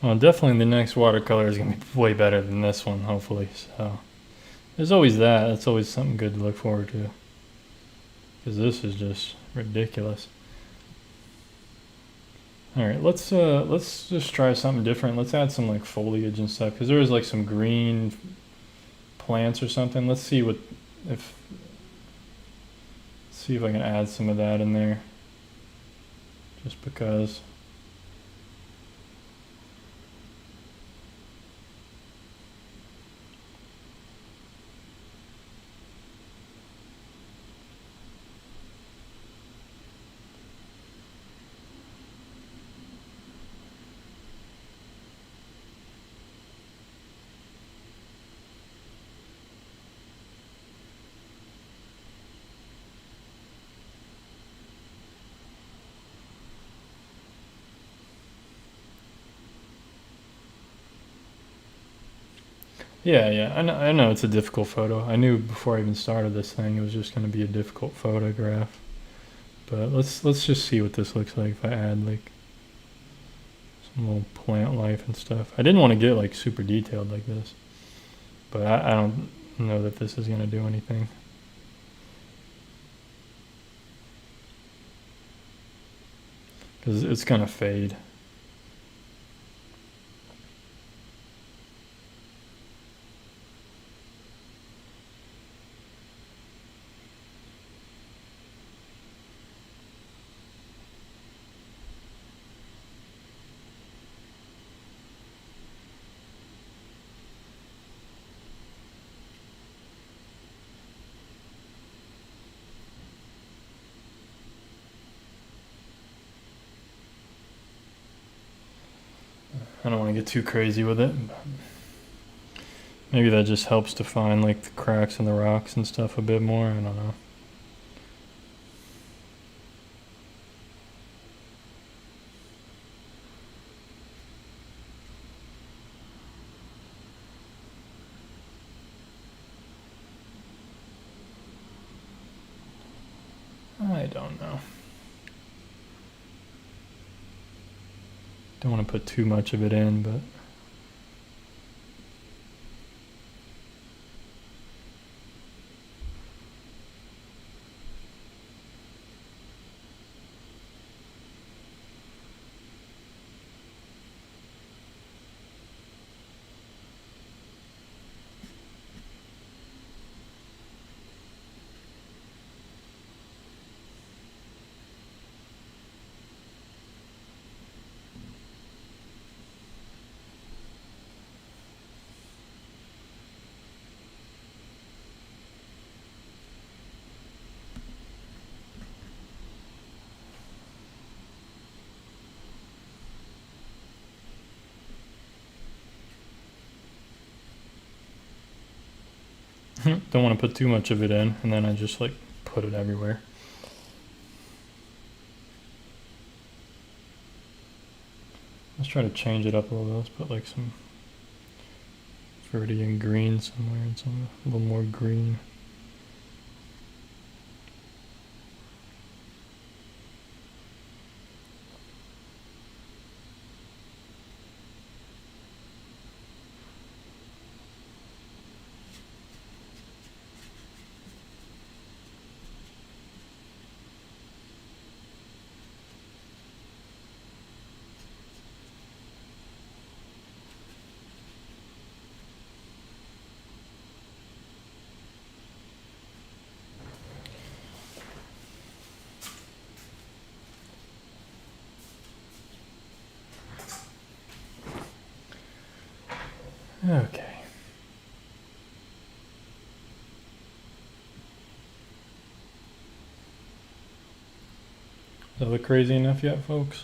Well, definitely the next watercolor is going to be way better than this one, hopefully. So there's always that. That's always something good to look forward to. Because this is just ridiculous. All right, let's just try something different. Let's add some like foliage and stuff. Because there was like some green plants or something. Let's see if I can add some of that in there. Just because. Yeah, I know it's a difficult photo. I knew before I even started this thing it was just going to be a difficult photograph. But let's just see what this looks like if I add like some little plant life and stuff. I didn't want to get like super detailed like this, but I don't know that this is gonna do anything. Because it's gonna fade. I don't want to get too crazy with it. Maybe that just helps define like the cracks in the rocks and stuff a bit more. I don't know. I don't know. Don't want to put too much of it in, but don't want to put too much of it in, and then I just like put it everywhere. Let's try to change it up a little. Let's put like some verde and green somewhere, and some a little more green. Okay. Does that look crazy enough yet, folks?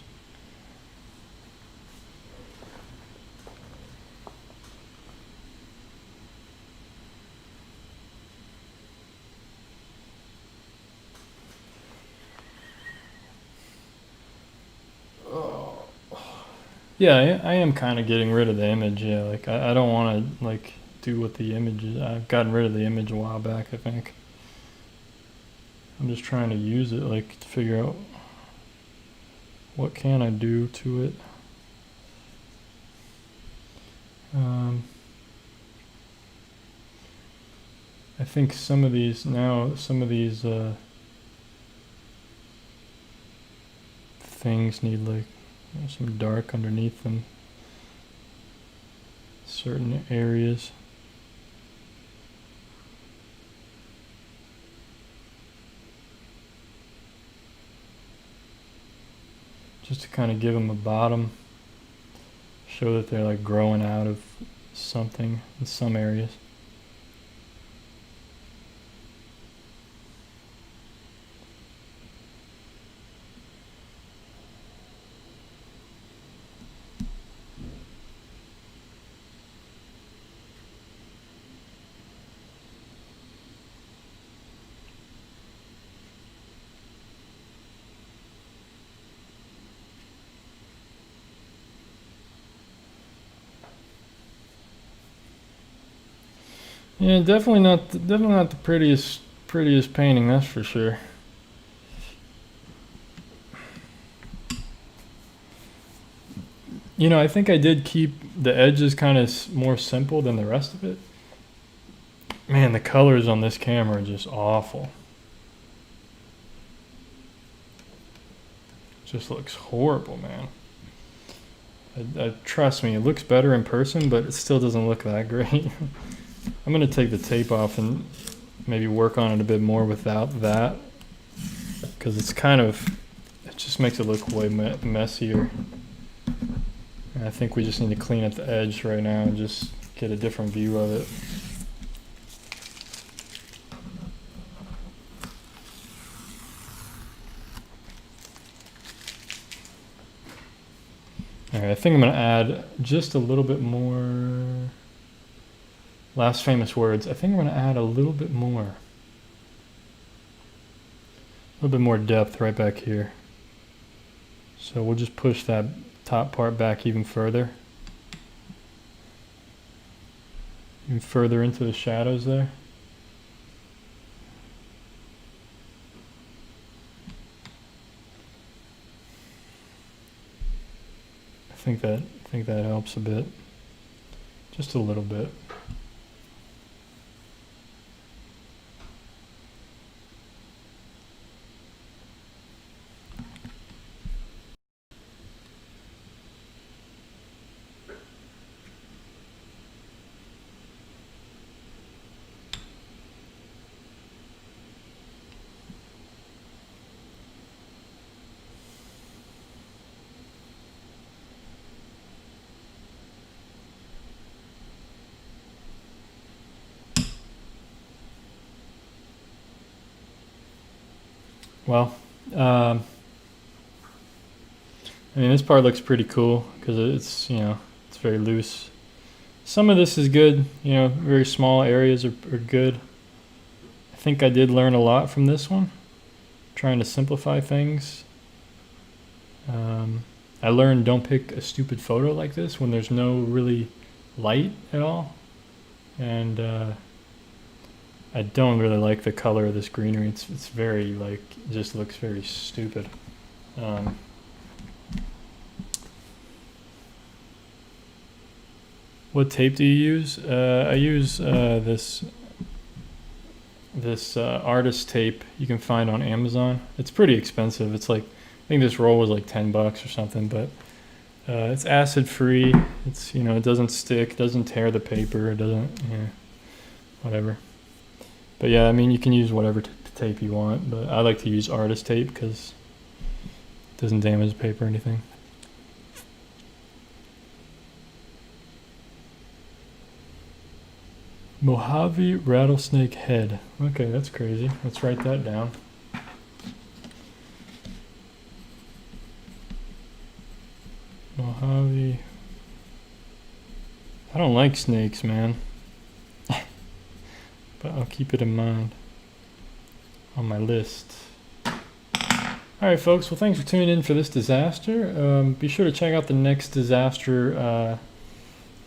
Yeah, I am kind of getting rid of the image. Yeah, like I don't want to like do what the image is. I've gotten rid of the image a while back, I think. I'm just trying to use it like to figure out what can I do to it. I think some of these things need like some dark underneath them, certain areas. Just to kind of give them a bottom, show that they're like growing out of something in some areas. Yeah, definitely not the prettiest painting, that's for sure. You know, I think I did keep the edges kind of more simple than the rest of it. Man, the colors on this camera are just awful. Just looks horrible, man. Trust me, it looks better in person, but it still doesn't look that great. I'm gonna take the tape off and maybe work on it a bit more without that, because it's kind of, it just makes it look way messier. And I think we just need to clean up the edge right now and just get a different view of it. Alright, I think I'm going to add just a little bit more. Last famous words. I think I'm going to add a little bit more. A little bit more depth right back here. So we'll just push that top part back even further. Even further into the shadows there. I think that helps a bit. Just a little bit. Well, I mean, this part looks pretty cool because it's, you know, it's very loose. Some of this is good, you know, very small areas are good. I think I did learn a lot from this one, trying to simplify things. I learned don't pick a stupid photo like this when there's no really light at all. And I don't really like the color of this greenery. It's very, like, it just looks very stupid. What tape do you use? I use this artist tape you can find on Amazon. It's pretty expensive. It's like, I think this roll was like $10 or something, but it's acid free. It's, you know, it doesn't stick, doesn't tear the paper, it doesn't, yeah, whatever. But yeah, I mean, you can use whatever tape you want, but I like to use artist tape because it doesn't damage the paper or anything. Mojave rattlesnake head. Okay, that's crazy. Let's write that down. Mojave. I don't like snakes, man. But I'll keep it in mind on my list. Alright folks, well thanks for tuning in for this disaster. Be sure to check out the next disaster.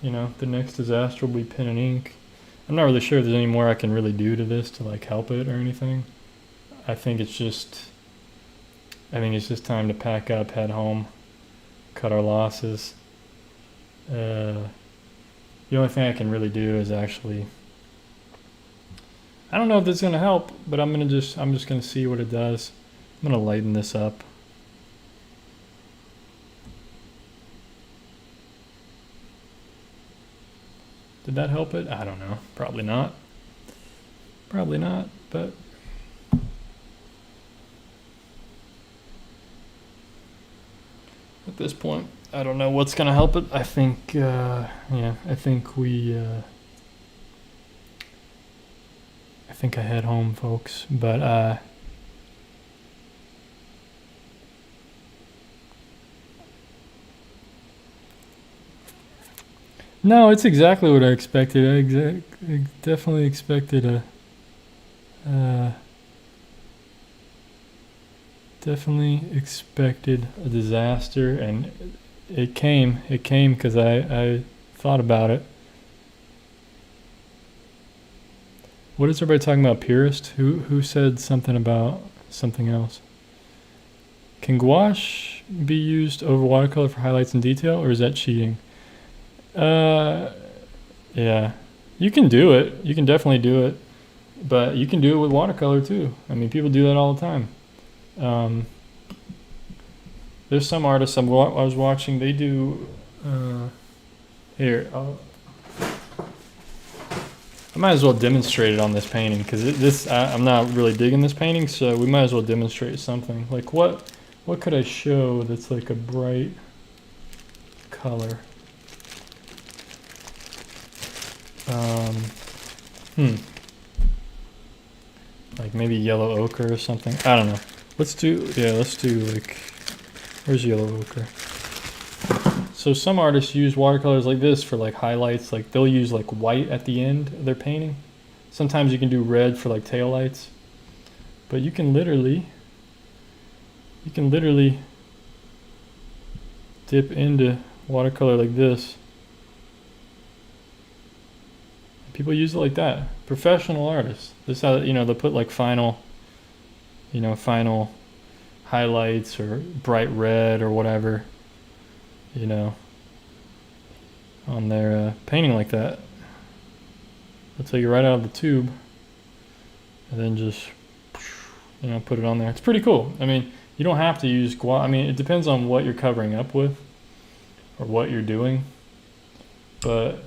You know, the next disaster will be pen and ink. I'm not really sure if there's any more I can really do to this to like help it or anything. I think it's just time to pack up, head home, cut our losses. The only thing I can really do is actually, I don't know if this is gonna help, but I'm just gonna see what it does. I'm gonna lighten this up. Did that help it? I don't know. Probably not. Probably not, but at this point, I don't know what's gonna help it. I think, yeah, I think I head home, folks, but no, it's exactly what I expected. I definitely expected a disaster, and it came because I thought about it. What is everybody talking about? Purist? Who said something about something else? Can gouache be used over watercolor for highlights and detail, or is that cheating? Yeah, you can do it. You can definitely do it, but you can do it with watercolor too. I mean, people do that all the time. There's some artists I was watching. They do. Here, I might as well demonstrate it on this painting because I'm not really digging this painting, so we might as well demonstrate something. Like what could I show that's like a bright color? Like maybe yellow ochre or something. I don't know. Let's do like, where's yellow ochre? So some artists use watercolors like this for like highlights. Like they'll use like white at the end of their painting. Sometimes you can do red for like tail lights. But you can literally dip into watercolor like this. People use it like that. Professional artists. This is how, they'll put like final highlights or bright red or whatever, on their painting like that. They'll take it right out of the tube and then just, put it on there. It's pretty cool. I mean, you don't have to use gouache. I mean, it depends on what you're covering up with or what you're doing. But,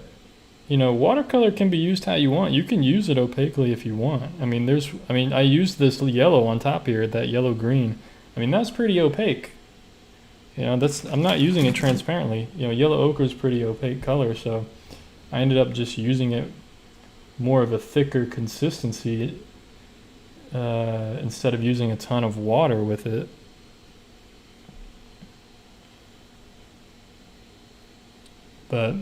watercolor can be used how you want. You can use it opaquely if you want. I mean, I used this yellow on top here, that yellow green. I mean, that's pretty opaque. I'm not using it transparently. Yellow ochre is pretty opaque color, so I ended up just using it more of a thicker consistency instead of using a ton of water with it. But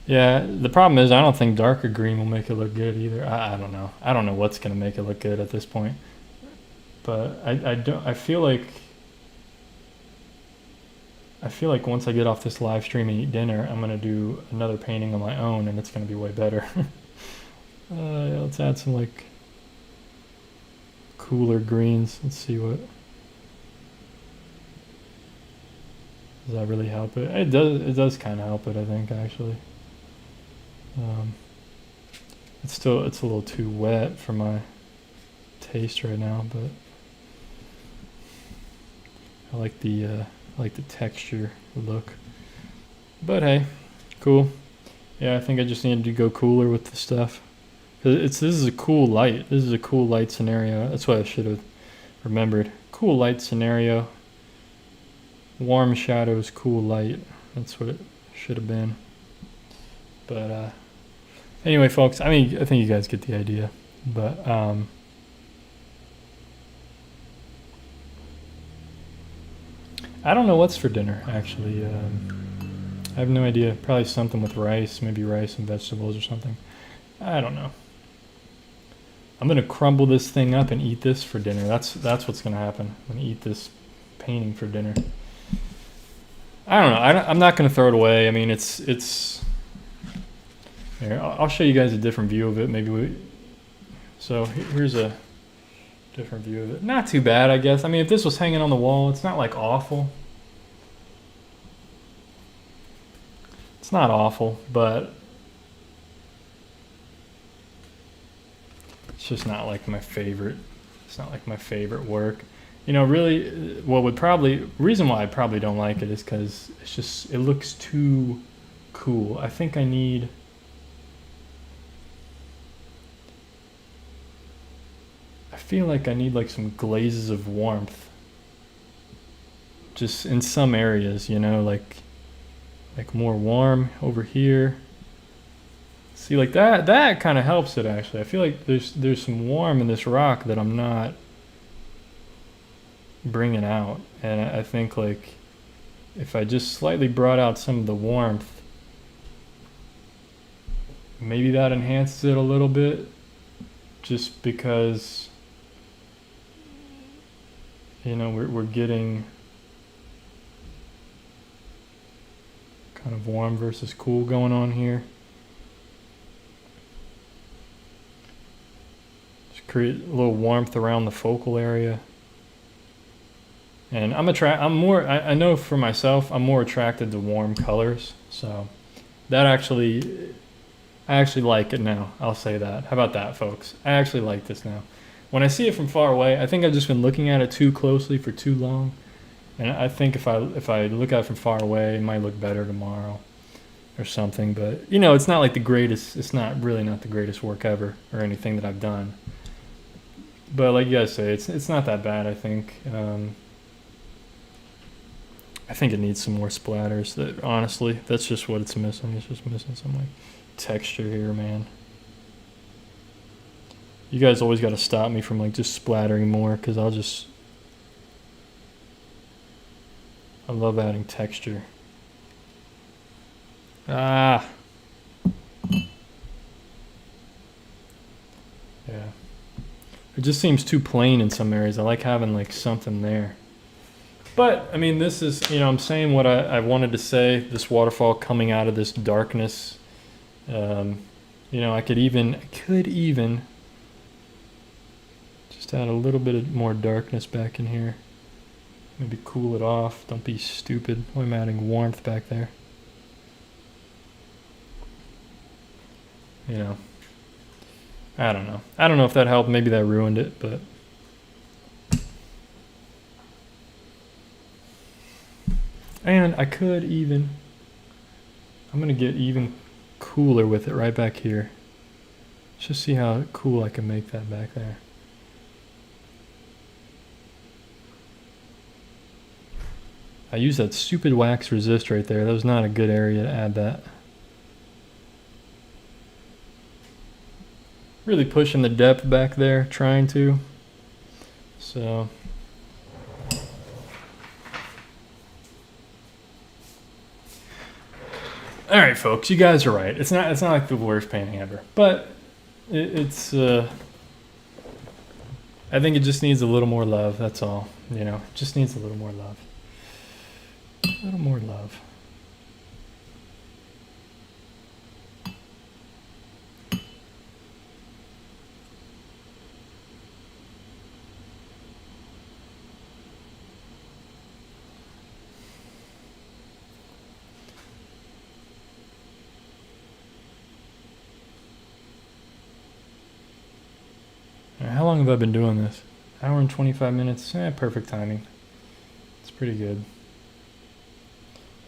yeah, the problem is I don't think darker green will make it look good either. I don't know. I don't know what's gonna make it look good at this point. But I feel like once I get off this live stream and eat dinner, I'm gonna do another painting on my own, and it's gonna be way better. Let's add some like cooler greens. Let's see what. Does that really help it? It does. It does kind of help it, I think, actually. It's a little too wet for my taste right now, but I like the texture look. But hey, cool. Yeah, I think I just needed to go cooler with the stuff. This is a cool light. This is a cool light scenario. That's what I should have remembered. Cool light scenario. Warm shadows, cool light. That's what it should have been. But anyway, folks, I mean, I think you guys get the idea. But I don't know what's for dinner, actually. I have no idea. Probably something with rice, maybe rice and vegetables or something. I don't know. I'm gonna crumble this thing up and eat this for dinner. That's what's gonna happen. I'm gonna eat this painting for dinner. I don't know. I'm not gonna throw it away. I mean, it's. Here, I'll show you guys a different view of it. So here's a different view of it. Not too bad, I guess. I mean, if this was hanging on the wall, it's not like awful. It's not awful, but it's just not like my favorite. It's not like my favorite work. Really, reason why I probably don't like it is because it looks too cool. I think I feel like I need like some glazes of warmth. Just in some areas, like more warm over here. See, like that kind of helps it actually. I feel like there's some warm in this rock that I'm not bringing out, and I think like if I just slightly brought out some of the warmth, maybe that enhances it a little bit, just because we're getting kind of warm versus cool going on here. Just create a little warmth around the focal area. And I know for myself, I'm more attracted to warm colors. So that I actually like it now. I'll say that. How about that, folks? I actually like this now. When I see it from far away, I think I've just been looking at it too closely for too long. And I think if I look at it from far away, it might look better tomorrow or something. But, you know, it's not like the greatest, it's not really not the greatest work ever or anything that I've done. But like you guys say, it's not that bad, I think. I think it needs some more splatters. That honestly, that's just what it's missing. It's just missing some like texture here, man. You guys always got to stop me from like just splattering more, because I love adding texture. Ah. Yeah. It just seems too plain in some areas. I like having like something there. But, I mean, this is, you know, I'm saying what I wanted to say, this waterfall coming out of this darkness. You know, I could even just add a little bit more darkness back in here. Maybe cool it off. Don't be stupid. I'm adding warmth back there. You know, I don't know. I don't know if that helped. Maybe that ruined it, but. And I could even, I'm going to get even cooler with it right back here. Let's just see how cool I can make that back there. I used that stupid wax resist right there. That was not a good area to add that. Really pushing the depth back there, trying to. So. All right, folks, you guys are right. It's not like the worst painting ever, but it's. I think it just needs a little more love. That's all. You know, it just needs a little more love. A little more love. How long have I been doing this? Hour and 25 minutes. Perfect timing. It's pretty good.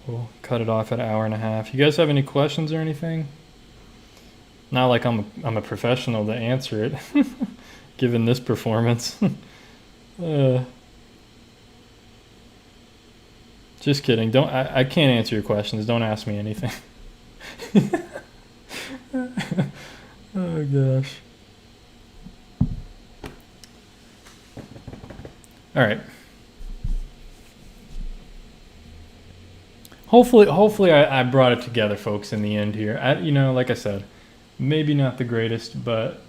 We'll cut it off at an hour and a half. You guys have any questions or anything? Not like I'm a professional to answer it, given this performance. Just kidding. I can't answer your questions. Don't ask me anything. Oh gosh. All right. Hopefully I brought it together, folks, in the end here. You know, like I said, maybe not the greatest, but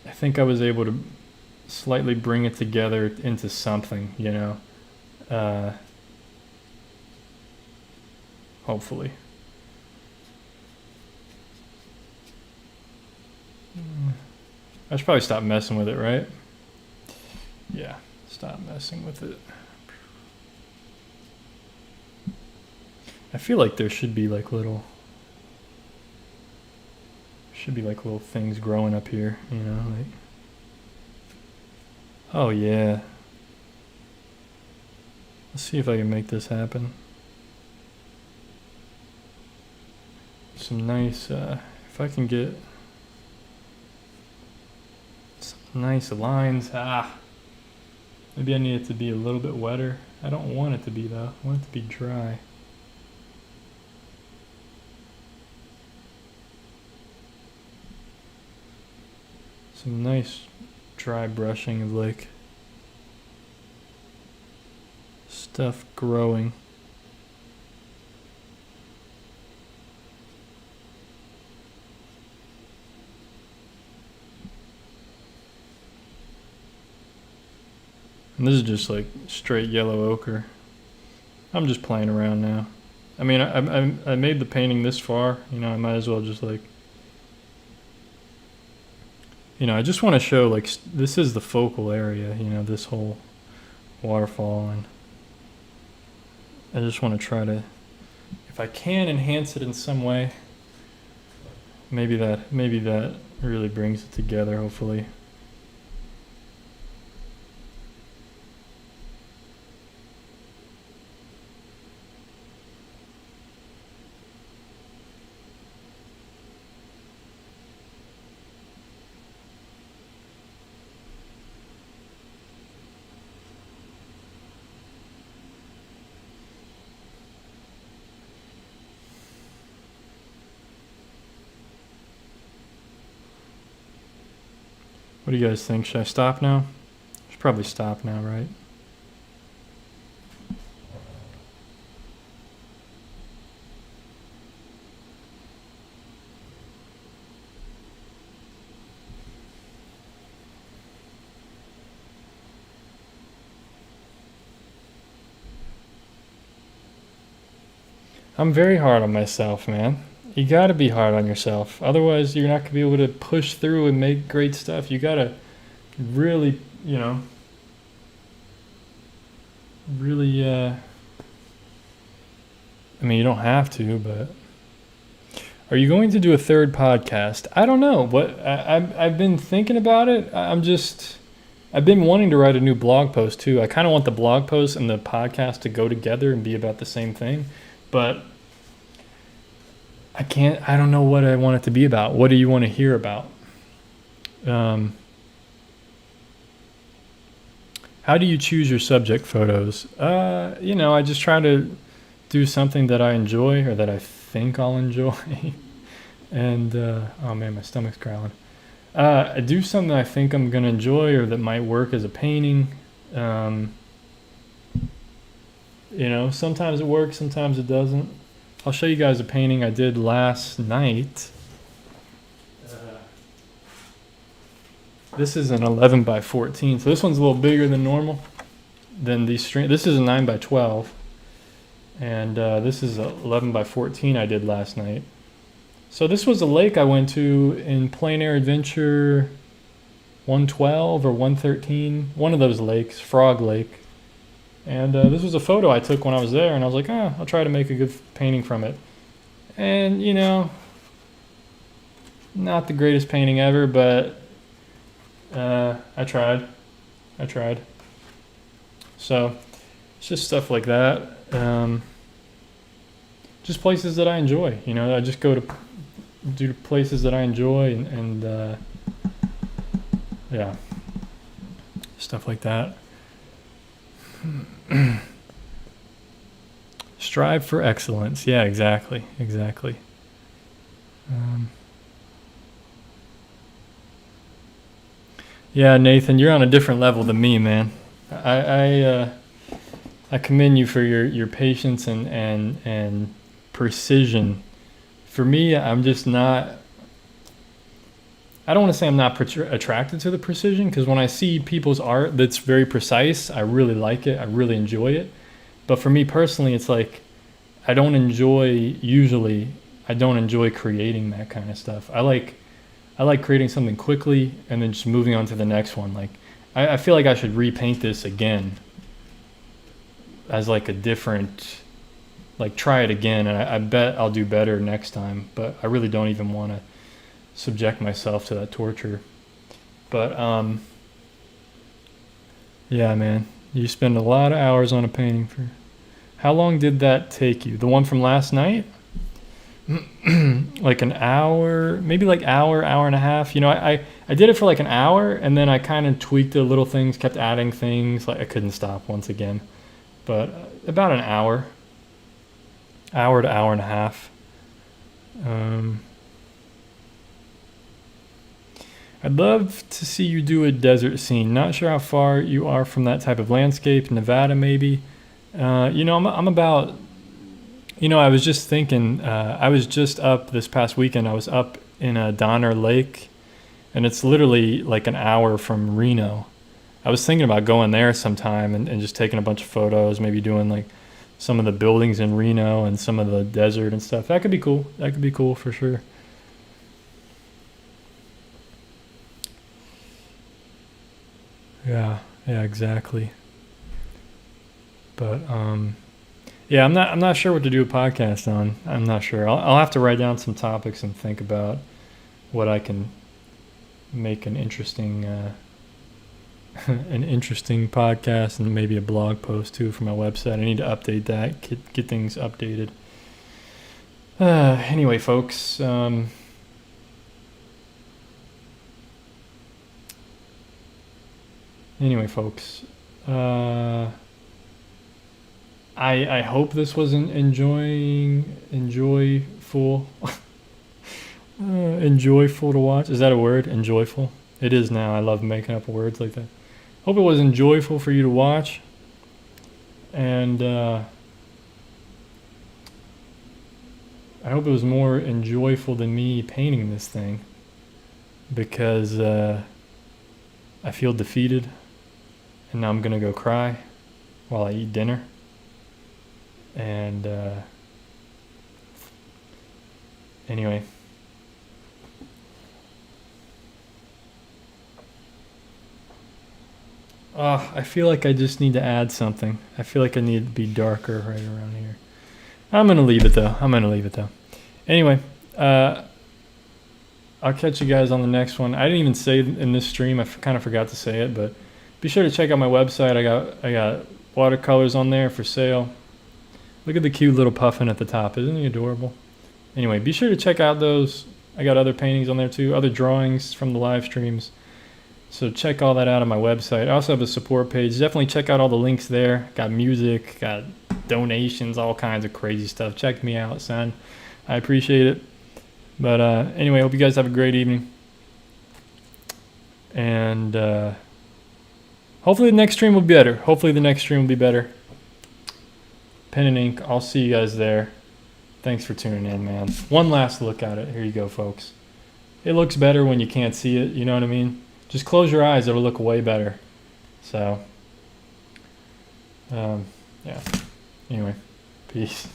I think I was able to slightly bring it together into something, you know. Hopefully. I should probably stop messing with it, right? Yeah, stop messing with it. I feel like there should be like little things growing up here, you know, like. Oh yeah. Let's see if I can make this happen. Some nice, if I can get some nice lines. Maybe I need it to be a little bit wetter. I don't want it to be though. I want it to be dry. Some nice dry brushing of like stuff growing. And this is just like straight yellow ochre. I'm just playing around now. I mean, I made the painting this far, you know, I might as well just like you know, I just want to show, like, this is the focal area, you know, this whole waterfall, and I just want to try to, if I can, enhance it in some way. Maybe that really brings it together, hopefully. What do you guys think? Should I stop now? I should probably stop now, right? I'm very hard on myself, man. You gotta be hard on yourself. Otherwise, you're not gonna be able to push through and make great stuff. You gotta really, you know, really, I mean, you don't have to, but are you going to do a third podcast? I don't know. I've been thinking about it. I've been wanting to write a new blog post too. I kind of want the blog post and the podcast to go together and be about the same thing, but I don't know what I want it to be about. What do you want to hear about? How do you choose your subject photos? You know, I just try to do something that I enjoy or that I think I'll enjoy. And, oh man, my stomach's growling. I do something I think I'm going to enjoy or that might work as a painting. You know, sometimes it works, sometimes it doesn't. I'll show you guys a painting I did last night. This is an 11 by 14, so this one's a little bigger than normal than these string. This is a 9 by 12, and this is a 11 by 14 I did last night. So this was a lake I went to in Plein Air Adventure 112 or 113, one of those lakes, Frog Lake. And this was a photo I took when I was there, and I was like, I'll try to make a good painting from it. And, you know, not the greatest painting ever, but I tried. So, it's just stuff like that. Just places that I enjoy, you know, I just go to do places that I enjoy and yeah, stuff like that. Strive for excellence. Yeah, exactly. Yeah, Nathan, you're on a different level than me, man. I commend you for your patience and precision. For me, I'm just not. I don't want to say I'm not attracted to the precision, because when I see people's art that's very precise, I really like it. I really enjoy it. But for me personally, it's like I don't enjoy creating that kind of stuff. I like creating something quickly and then just moving on to the next one. Like I feel like I should repaint this again as like a different, like try it again, and I bet I'll do better next time. But I really don't even want to subject myself to that torture. But yeah, man, you spend a lot of hours on a painting. For how long did that take you? The one from last night? Like an hour, maybe like hour and a half. You know, I did it for like an hour, and then I kind of tweaked the little things, kept adding things. Like I couldn't stop once again. But about an hour to hour and a half. I'd love to see you do a desert scene. Not sure how far you are from that type of landscape. Nevada, maybe. You know, I'm about. You know, I was just thinking. I was just up this past weekend. I was up in Donner Lake, and it's literally like an hour from Reno. I was thinking about going there sometime and just taking a bunch of photos. Maybe doing like some of the buildings in Reno and some of the desert and stuff. That could be cool. That could be cool for sure. Yeah, exactly. But yeah, I'm not sure what to do a podcast on. I'm not sure. I'll have to write down some topics and think about what I can make an interesting an interesting podcast, and maybe a blog post too for my website. I need to update that, get things updated. Anyway, folks. I hope this was enjoyful. Enjoyful to watch. Is that a word? Enjoyful? It is now. I love making up words like that. Hope it was enjoyful for you to watch. And I hope it was more enjoyful than me painting this thing, because I feel defeated, and now I'm gonna go cry while I eat dinner. And anyway. I feel like I just need to add something. I feel like I need to be darker right around here. I'm going to leave it though. Anyway, I'll catch you guys on the next one. I didn't even say in this stream, I kind of forgot to say it, but be sure to check out my website. I got watercolors on there for sale. Look at the cute little puffin at the top. Isn't he adorable? Anyway, be sure to check out those. I got other paintings on there too, other drawings from the live streams. So check all that out on my website. I also have a support page. Definitely check out all the links there. Got music, got donations, all kinds of crazy stuff. Check me out, son. I appreciate it. But anyway, hope you guys have a great evening. And hopefully the next stream will be better. Pen and ink. I'll see you guys there. Thanks for tuning in, man. One last look at it. Here you go, folks. It looks better when you can't see it. You know what I mean? Just close your eyes. It'll look way better. So, yeah. Anyway, peace.